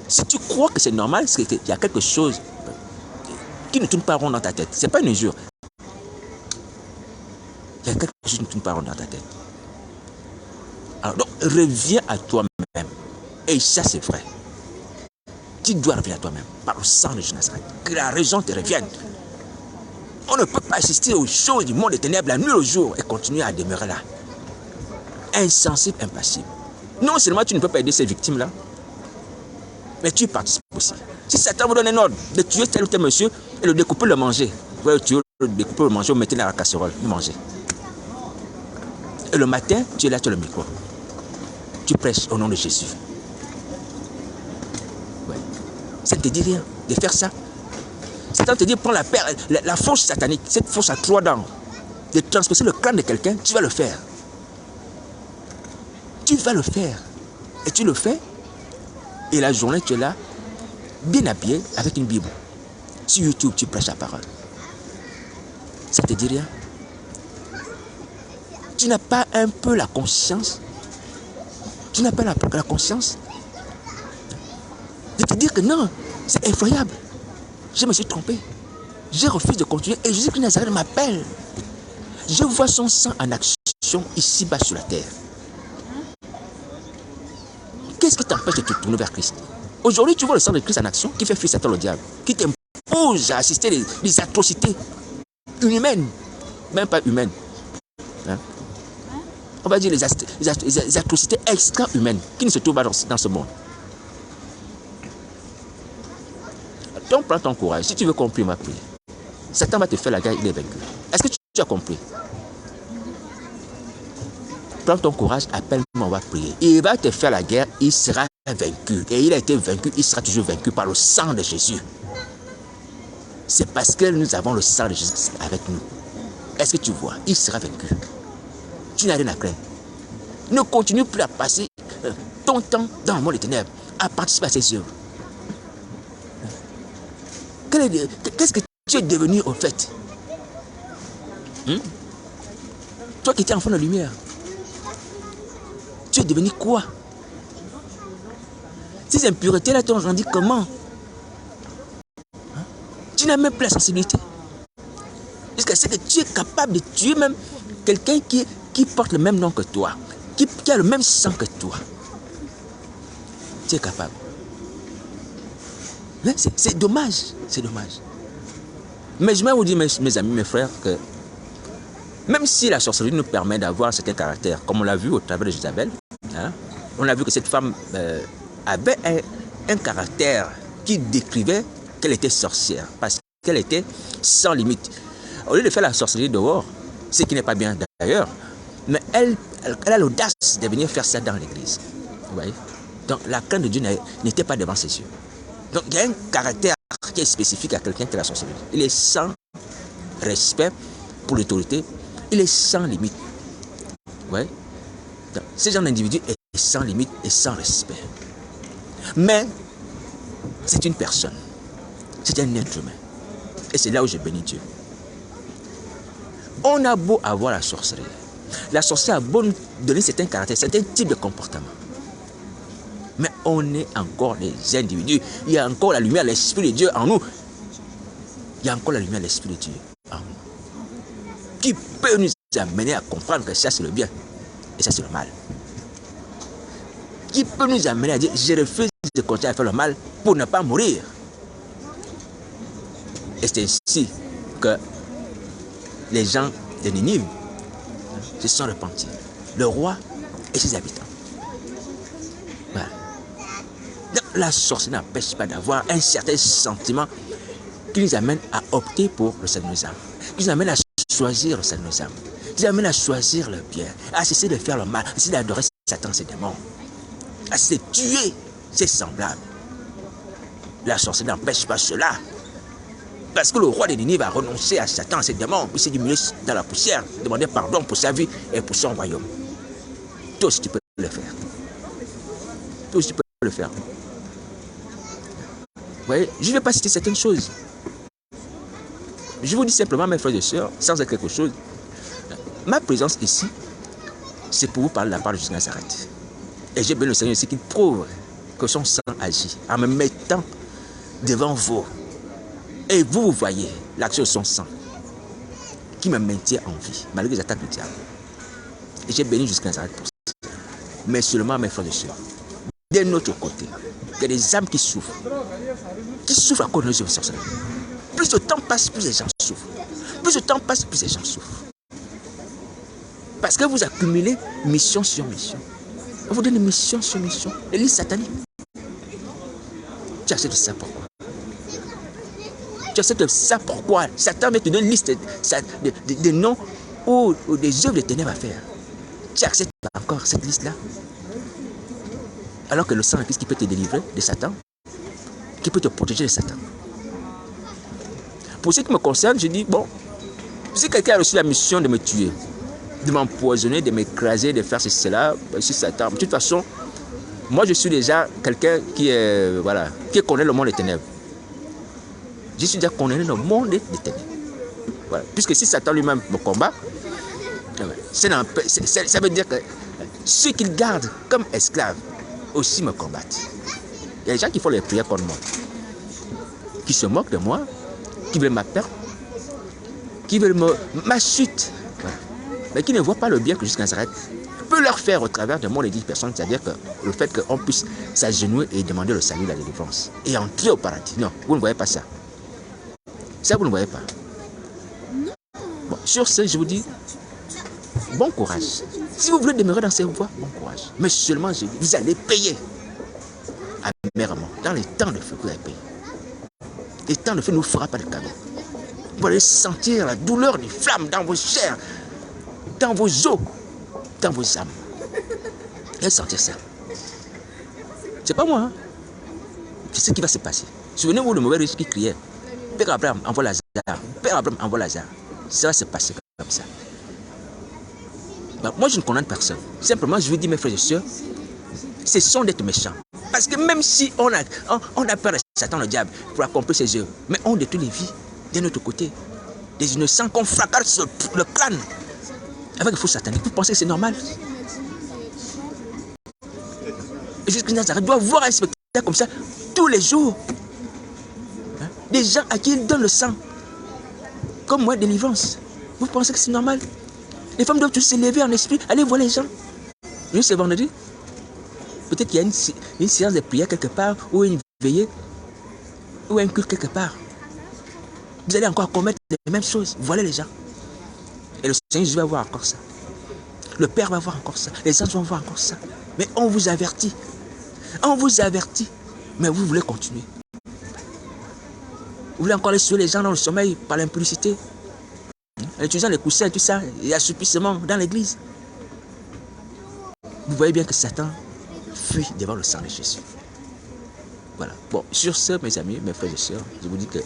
Si tu crois que c'est normal, c'est qu'il y a quelque chose qui ne tourne pas rond dans ta tête. Ce n'est pas une injure. Il y a quelque chose qui ne tourne pas rond dans ta tête. Alors donc, reviens à toi-même. Et ça, c'est vrai. Tu dois revenir à toi-même par le sang de Jésus Nazareth. Que la raison te revienne. On ne peut pas assister aux choses du monde des ténèbres la nuit au jour et continuer à demeurer là. Insensible, impassible. Non seulement tu ne peux pas aider ces victimes-là, mais tu participes aussi. Si Satan vous donne un ordre de tuer tel ou tel monsieur et le découper, le manger, vous pouvez le tuer, le découper, le manger, vous mettez dans la casserole, vous mangez. Et le matin, tu es là sur le micro. Tu prêches au nom de Jésus. Ouais. Ça ne te dit rien de faire ça. Satan te dit, prends la force satanique, cette force à 3 dents, de transpercer le crâne de quelqu'un, tu vas le faire. Tu vas le faire. Et tu le fais. Et la journée, tu es là, bien habillé, avec une Bible. Sur YouTube, tu prêches la parole. Ça ne te dit rien? Tu n'as pas un peu la conscience? Tu n'as pas la conscience de te dire que non, c'est effroyable. Je me suis trompé. Je refuse de continuer. Et Jésus-Christ de Nazareth m'appelle. Je vois son sang en action ici-bas sur la terre. Qu'est-ce qui t'empêche de te tourner vers Christ? Aujourd'hui, tu vois le sang de Christ en action qui fait fuir Satan le diable, qui t'impose à assister les atrocités inhumaines, même pas humaines. Hein? On va dire les atrocités extra-humaines qui ne se trouvent pas dans ce monde. Donc prends ton courage. Si tu veux compris ma prière, Satan va te faire la guerre, il est vaincu. Est-ce que tu as compris? Prends ton courage, appelle-moi, on va prier. Il va te faire la guerre, il sera vaincu. Et il a été vaincu, il sera toujours vaincu par le sang de Jésus. C'est parce que nous avons le sang de Jésus avec nous. Est-ce que tu vois? Il sera vaincu. Tu n'as rien à craindre. Ne continue plus à passer ton temps dans le monde des ténèbres, à participer à ses œuvres. Qu'est-ce que tu es devenu au fait? Toi qui étais enfant de lumière, tu es devenu quoi? Ces impuretés-là t'ont rendu comment? Tu n'as même plus la sensibilité. Jusqu'à ce que tu es capable de tuer même quelqu'un qui porte le même nom que toi, qui a le même sang que toi. Tu es capable. C'est dommage, c'est dommage. Mais je vais vous dire, mes amis, mes frères, que même si la sorcellerie nous permet d'avoir un certain caractère, comme on l'a vu au travers de Jézabel, hein, on a vu que cette femme avait un caractère qui décrivait qu'elle était sorcière, parce qu'elle était sans limite. Au lieu de faire la sorcellerie dehors, ce qui n'est pas bien d'ailleurs, mais elle a l'audace de venir faire ça dans l'église. Vous voyez? Donc la crainte de Dieu n'était pas devant ses yeux. Donc il y a un caractère qui est spécifique à quelqu'un qui est la sorcellerie. Il est sans respect pour l'autorité, il est sans limite. Vous voyez? Donc, ce genre d'individu est sans limite et sans respect. Mais c'est une personne, c'est un être humain. Et c'est là où je bénis Dieu. On a beau avoir la sorcellerie. La sorcellerie a beau nous donner certains caractères, certains types de comportements. Mais on est encore des individus. Il y a encore la lumière, l'Esprit de Dieu en nous. Il y a encore la lumière, l'Esprit de Dieu en nous. Qui peut nous amener à comprendre que ça c'est le bien et ça c'est le mal. Qui peut nous amener à dire, je refuse de continuer à faire le mal pour ne pas mourir. Et c'est ainsi que les gens de Ninive se sont repentis. le roi et ses habitants. Voilà. Donc, la sorcellerie n'empêche pas d'avoir un certain sentiment qui nous amène à opter pour le salut de nos âmes, qui nous amène à choisir le salut de nos âmes, qui nous amène à choisir le bien, à cesser de faire le mal, à cesser d'adorer Satan, ses démons, à cesser de tuer ses semblables. La sorcellerie n'empêche pas cela. Parce que le roi de Ninive va renoncer à Satan, à ses démons, il s'est diminué dans la poussière, demander pardon pour sa vie et pour son royaume. Toi aussi tu peux le faire. Toi aussi tu peux le faire. Vous voyez, je ne vais pas citer certaines choses. Je vous dis simplement, mes frères et sœurs, sans être quelque chose, ma présence ici, c'est pour vous parler de la part de Jésus de Nazareth. Et j'ai béni le Seigneur aussi qu'il prouve que son sang agit en me mettant devant vous. Et vous voyez l'action de son sang qui me maintient en vie, malgré les attaques du diable. Et j'ai béni jusqu'à Nazareth pour ça. Mais seulement, mes frères et sœurs, d'un autre côté, il y a des âmes qui souffrent à cause de nos sorcelleries. Plus le temps passe, plus les gens souffrent. Plus le temps passe, plus les gens souffrent. Parce que vous accumulez mission sur mission. On vous donne mission sur mission. Les listes sataniques. Tu acceptes ça pourquoi? Tu acceptes ça pourquoi? Satan va te donner une liste de noms ou des œuvres de ténèbres à faire. Tu acceptes encore cette liste-là? Alors que le sang de Christ qui peut te délivrer de Satan, qui peut te protéger de Satan. Pour ce qui me concerne, je dis, bon, si quelqu'un a reçu la mission de me tuer, de m'empoisonner, de m'écraser, de faire cela, c'est Satan. De toute façon, moi je suis déjà quelqu'un qui connaît le monde des ténèbres. Je suis déjà condamné dans le monde des ténèbres. Voilà. Puisque si Satan lui-même me combat, ça veut dire que ceux qu'il garde comme esclaves aussi me combattent. Il y a des gens qui font les prières contre moi, qui se moquent de moi, qui veulent ma perte, qui veulent ma chute, voilà. Mais qui ne voient pas le bien que jusqu'à Nazareth peut leur faire au travers de moi les 10 personnes, c'est-à-dire que le fait qu'on puisse s'agenouiller et demander le salut, la délivrance, et entrer au paradis. Non, vous ne voyez pas ça. Ça, vous ne voyez pas. Bon, sur ce, je vous dis, bon courage. Si vous voulez demeurer dans ces voies, bon courage. Mais seulement, je dis, vous allez payer amèrement. Dans les temps de feu, vous allez payer. Les temps de feu ne vous fera pas de cadeau. Vous allez sentir la douleur des flammes dans vos chairs, dans vos os, dans vos âmes. Vous allez sentir ça. C'est pas moi, hein. C'est ce qui va se passer. Souvenez-vous le mauvais riche qui criait. Père Abraham envoie Lazare. Père Abraham envoie Lazare. Ça va se passer comme ça. Ben, moi, je ne condamne personne. Simplement, je vous dis, mes frères et sœurs, cessons d'être méchants. Parce que même si on a peur de Satan, le diable, pour accomplir ses œuvres, mais on détruit les vies d'un autre côté. Des innocents qu'on fracasse le crâne avec le faux satanique. Vous pensez que c'est normal? Et jusqu'à Nazareth doit voir un spectacle comme ça tous les jours. Hein? Des gens à qui il donne le sang. Comme moi, délivrance. Vous pensez que c'est normal? Les femmes doivent tous se lever en esprit, aller voir les gens. Juste ce vendredi, peut-être qu'il y a une séance de prière quelque part, ou une veillée, ou un culte quelque part. Vous allez encore commettre les mêmes choses. Voilà les gens. Et le Seigneur Jésus va voir encore ça. Le Père va voir encore ça. Les anges vont voir encore ça. Mais on vous avertit. On vous avertit. Mais vous voulez continuer. Vous voulez encore aller sur les gens dans le sommeil par l'impudicité. En utilisant les coussins et tout ça. Il y a assoupissement dans l'église. Vous voyez bien que Satan fuit devant le sang de Jésus. Voilà. Bon, sur ce, mes amis, mes frères et sœurs, je vous dis que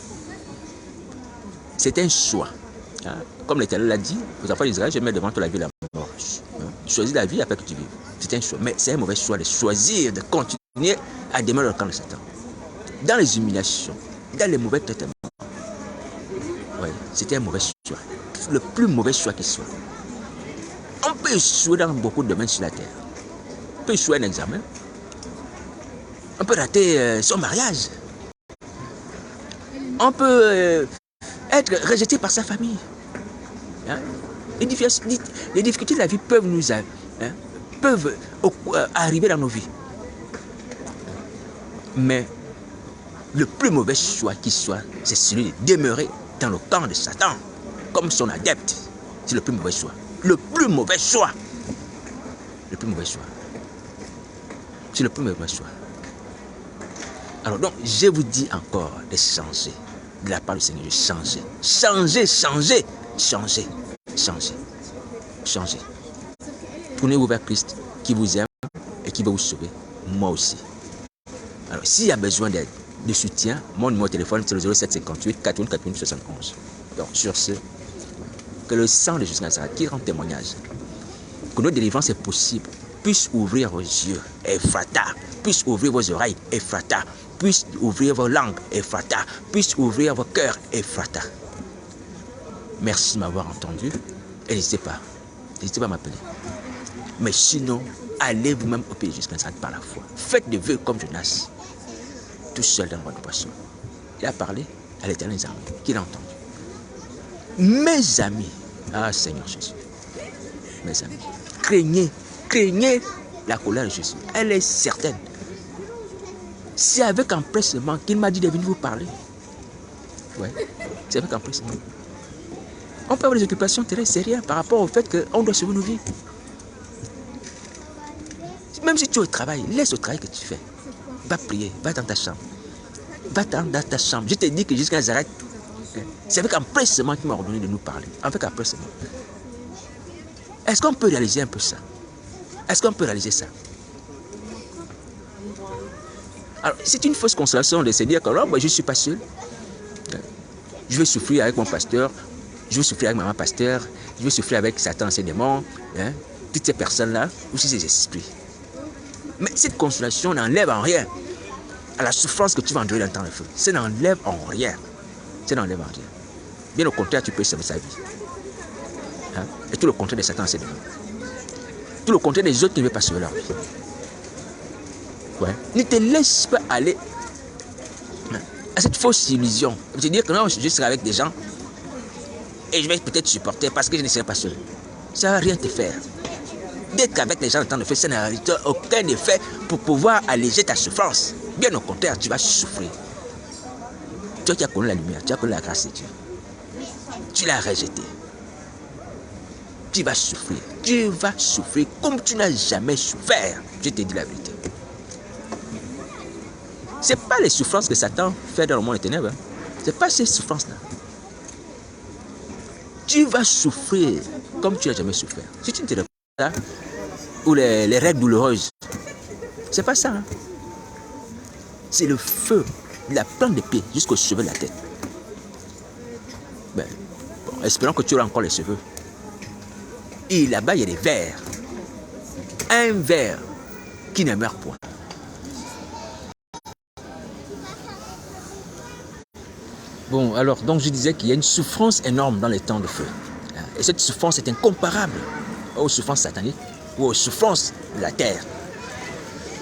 c'est un choix. Hein? Comme l'Éternel l'a dit, aux enfants d'Israël, je mets devant toi la vie et la mort. Choisis la vie afin que tu vives. C'est un choix. Mais c'est un mauvais choix de choisir, de continuer à demeurer dans le camp de Satan. Dans les humiliations, dans les mauvais traitements. Oui, c'était un mauvais choix. Le plus mauvais choix qui soit. On peut échouer dans beaucoup de domaines sur la terre. On peut échouer un examen. On peut rater son mariage. On peut être rejeté par sa famille. Hein? Les difficultés de la vie peuvent nous peuvent arriver dans nos vies. Mais le plus mauvais choix qui soit, c'est celui de demeurer dans le camp de Satan, comme son adepte. C'est le plus mauvais choix. Le plus mauvais choix. plus mauvais choix. C'est le plus mauvais choix. Alors donc, je vous dis encore de changer. De la part du Seigneur, de changer. Changer, changer, changer, changer, changer. Tournez-vous vers Christ qui vous aime et qui va vous sauver. Moi aussi. Alors, s'il y a besoin d'aide, de soutien, mon numéro de téléphone, c'est le 0758 41 41 71. Donc, sur ce, que le sang de Jésus Nazareth qui rend témoignage que notre délivrance est possible puisse ouvrir vos yeux, Ephrata, puisse ouvrir vos oreilles, Ephrata, puisse ouvrir vos langues, Ephrata, puisse ouvrir vos cœurs, Ephrata. Merci de m'avoir entendu et n'hésitez pas à m'appeler. Mais sinon, allez vous-même au pays de Jésus Nazareth par la foi. Faites des vœux comme Jonas, tout seul dans le roi de poisson. Il a parlé à l'Éternel des armées, qu'il a entendu. Mes amis, ah Seigneur Jésus, mes amis, craignez la colère de Jésus. Elle est certaine. C'est avec empressement qu'il m'a dit de venir vous parler. Ouais, c'est avec empressement. On peut avoir des occupations terrestres, c'est rien par rapport au fait qu'on doit sauver nos vies. Même si tu es au travail, laisse le travail que tu fais. Va prier, va dans ta chambre. Va dans ta chambre. Je te dis que jusqu'à Nazareth, c'est avec empressement qu'il m'a ordonné de nous parler. Avec empressement. Est-ce qu'on peut réaliser un peu ça? Est-ce qu'on peut réaliser ça? Alors, c'est une fausse consolation de se dire que je ne suis pas seul. Je vais souffrir avec mon pasteur. Je vais souffrir avec maman pasteur. Je vais souffrir avec Satan, ses démons. Toutes ces personnes-là, aussi ces esprits. Mais cette consolation n'enlève en rien à la souffrance que tu vas endurer dans le temps de feu. Ça n'enlève en rien. Ça n'enlève en rien. Bien au contraire, tu peux sauver sa vie. Et tout le contraire de Satan, c'est démons. Tout le contraire des autres qui ne veulent pas sauver leur vie. Ouais. Ne te laisse pas aller à cette fausse illusion. Je te dire que non, je serai avec des gens et je vais peut-être supporter parce que je ne serai pas seul. Ça ne va rien te faire. D'être avec les gens en temps de feu, ça n'a aucun effet pour pouvoir alléger ta souffrance. Bien au contraire, tu vas souffrir. Toi qui as connu la lumière, tu as connu la grâce de Dieu. Tu l'as rejeté. Tu vas souffrir. Tu vas souffrir comme tu n'as jamais souffert. Je te dis la vérité. Ce n'est pas les souffrances que Satan fait dans le monde des ténèbres. Ce n'est pas ces souffrances-là. Tu vas souffrir comme tu n'as jamais souffert. Si tu ne te réponds pas, ou les règles douloureuses, c'est pas ça. C'est le feu, de la plante des pieds jusqu'au cheveu de la tête. Espérons que tu auras encore les cheveux. Et là-bas, il y a des vers. Un ver qui ne meurt point. Bon, alors, donc je disais qu'il y a une souffrance énorme dans les temps de feu. Et cette souffrance est incomparable aux souffrances sataniques ou aux souffrances de la terre.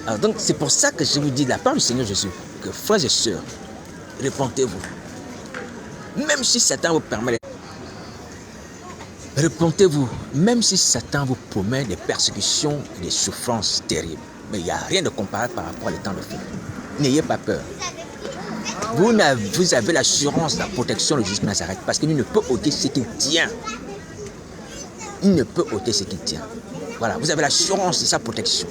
Alors donc, c'est pour ça que je vous dis de la part du Seigneur Jésus que, frères et sœurs, répentez-vous. Même si Satan vous permet... Répentez-vous, même si Satan vous promet des persécutions et des souffrances terribles. Mais il n'y a rien de comparable par rapport aux temps de feu. N'ayez pas peur. Vous avez l'assurance de la protection de Jésus de Nazareth parce qu'il ne peut ôter ce qu'il tient. Il ne peut ôter ce qu'il tient. Voilà, vous avez l'assurance de sa protection.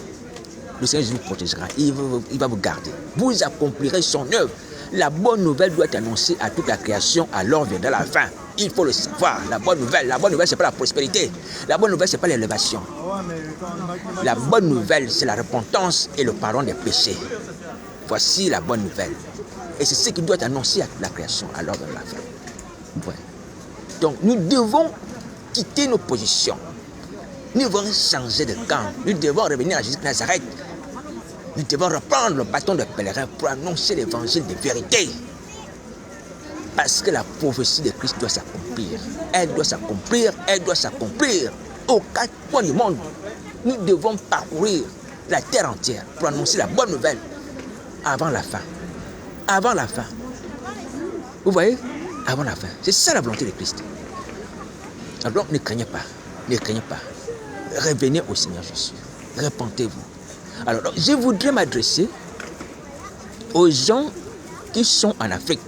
Le Seigneur Jésus vous protégera, il va vous garder. Vous accomplirez son œuvre. La bonne nouvelle doit être annoncée à toute la création, alors viendra la fin. Il faut le savoir, la bonne nouvelle, ce n'est pas la prospérité. La bonne nouvelle, ce n'est pas l'élévation. La bonne nouvelle, c'est la repentance et le pardon des péchés. Voici la bonne nouvelle. Et c'est ce qui doit être annoncé à toute la création, alors viendra la fin. Ouais. Donc, nous devons quitter nos positions. Nous devons changer de camp. Nous devons revenir à Jésus de Nazareth. Nous devons reprendre le bâton de pèlerin pour annoncer l'évangile de vérité. Parce que la prophétie de Christ doit s'accomplir. Elle doit s'accomplir, elle doit s'accomplir. Aux quatre coins du monde, nous devons parcourir la terre entière pour annoncer la bonne nouvelle avant la fin. Avant la fin. Vous voyez? Avant la fin. C'est ça la volonté de Christ. Alors ne craignez pas. Ne craignez pas. Revenez au Seigneur Jésus. Repentez-vous. Alors, je voudrais m'adresser aux gens qui sont en Afrique,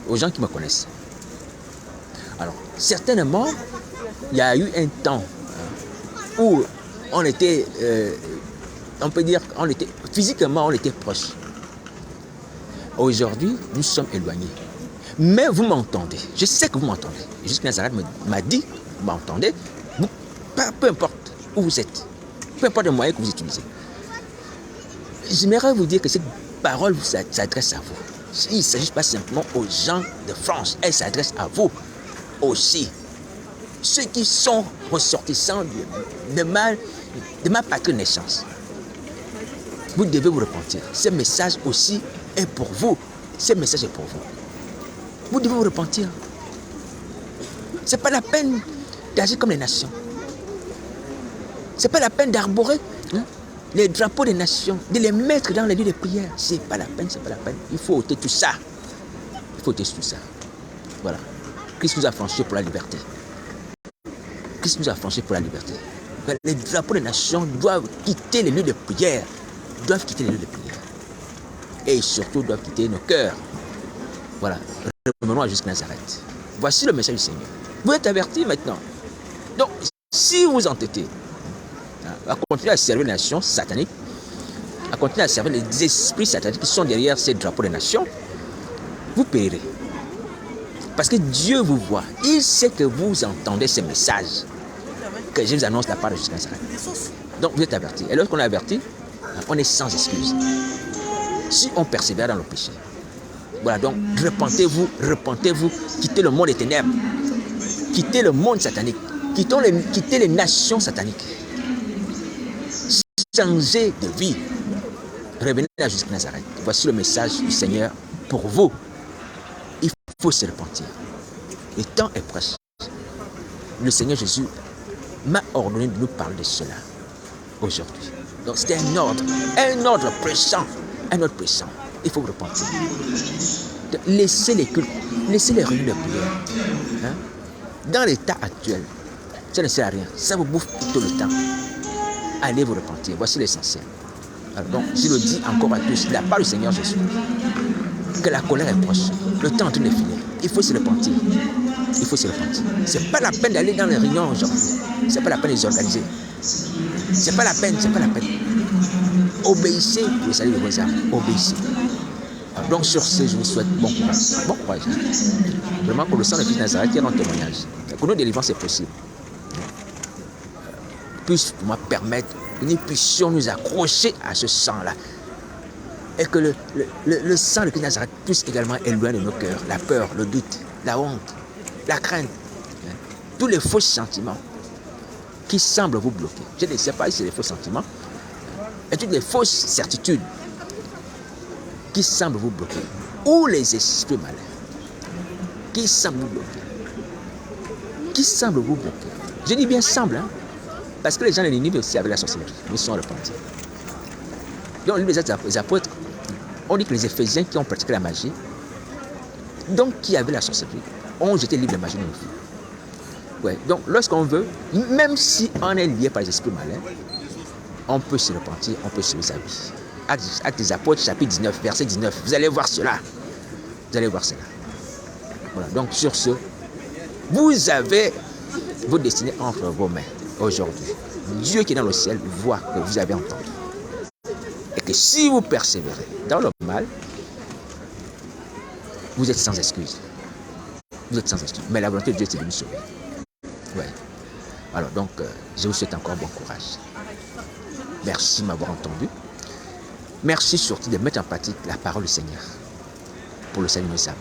aux gens qui me connaissent. Alors, certainement, il y a eu un temps où on était, on peut dire, physiquement, on était proches. Aujourd'hui, nous sommes éloignés. Mais vous m'entendez. Je sais que vous m'entendez. Jusqu'à Nazareth m'a dit, vous m'entendez, peu importe où vous êtes, peu importe le moyen que vous utilisez. J'aimerais vous dire que cette parole s'adresse à vous. Il ne s'agit pas simplement aux gens de France, elle s'adresse à vous aussi. Ceux qui sont ressortissants de ma patrie de naissance. Vous devez vous repentir. Ce message aussi est pour vous. Ce message est pour vous. Vous devez vous repentir. Ce n'est pas la peine d'agir comme les nations. Ce n'est pas la peine d'arborer les drapeaux des nations, de les mettre dans les lieux de prière. Ce n'est pas la peine, c'est pas la peine. Il faut ôter tout ça. Il faut ôter tout ça. Voilà. Christ nous a franchis pour la liberté. Christ nous a franchis pour la liberté. Les drapeaux des nations doivent quitter les lieux de prière. Doivent quitter les lieux de prière. Et surtout doivent quitter nos cœurs. Voilà. Revenons à jusqu'à Nazareth. Voici le message du Seigneur. Vous êtes avertis maintenant. Donc, si vous entêtez à continuer à servir les nations sataniques, à continuer à servir les esprits sataniques qui sont derrière ces drapeaux des nations, vous périrez. Parce que Dieu vous voit. Il sait que vous entendez ces messages que je vous annonce la part de jusqu'à Nazareth. Donc, vous êtes avertis. Et lorsqu'on est averti, on est sans excuse. Si on persévère dans le péché. Voilà, donc repentez-vous, quittez le monde des ténèbres, quittez le monde satanique, quittez les nations sataniques. Changez de vie. Revenez à jusqu'à Nazareth. Voici le message du Seigneur pour vous. Il faut se repentir. Le temps est proche. Le Seigneur Jésus m'a ordonné de nous parler de cela aujourd'hui. Donc c'est un ordre pressant, Il faut vous repentir. Laissez les cultes, laissez les réunions de prière. Dans l'état actuel, ça ne sert à rien. Ça vous bouffe tout le temps. Allez vous repentir. Voici l'essentiel. Donc, je le dis encore à tous, de la part du Seigneur Jésus, que la colère est proche. Le temps est en train de finir. Il faut se repentir. Il faut se repentir. Ce n'est pas la peine d'aller dans les réunions aujourd'hui. Ce n'est pas la peine de les organiser. Ce n'est pas la peine, Obéissez pour le salut de vos âmes. Obéissez. Donc sur ce, je vous souhaite bon courage. Bon courage. Vraiment pour le sang de Christ Nazareth qui est notre témoignage. Pour nos délivrances, c'est possible. Puisse pour moi permettre que nous puissions nous accrocher à ce sang-là. Et que le sang de Christ Nazareth puisse également éloigner de nos cœurs la peur, le doute, la honte, la crainte, tous les faux sentiments qui semblent vous bloquer. Je ne sais pas si c'est des faux sentiments, et toutes les fausses certitudes qui semblent vous bloquer, ou les esprits malins qui semblent vous bloquer, Je dis bien semble, parce que les gens de Ninive aussi avec la sorcellerie, ils sont repentis. Donc, les apôtres, on dit que les Éphésiens qui ont pratiqué la magie, donc qui avaient la sorcellerie, ont jeté le livre de magie dans le feu. Ouais, donc, lorsqu'on veut, même si on est lié par les esprits malins, on peut se repentir, on peut sauver sa vie. Actes des Apôtres, chapitre 19, verset 19. Vous allez voir cela. Voilà, donc sur ce, vous avez vos destinées entre vos mains aujourd'hui. Dieu qui est dans le ciel voit que vous avez entendu. Et que si vous persévérez dans le mal, vous êtes sans excuse. Mais la volonté de Dieu, c'est de nous sauver. Ouais. Alors donc, je vous souhaite encore bon courage. Merci de m'avoir entendu. Merci surtout de mettre en pratique la parole du Seigneur pour le salut de nos âmes.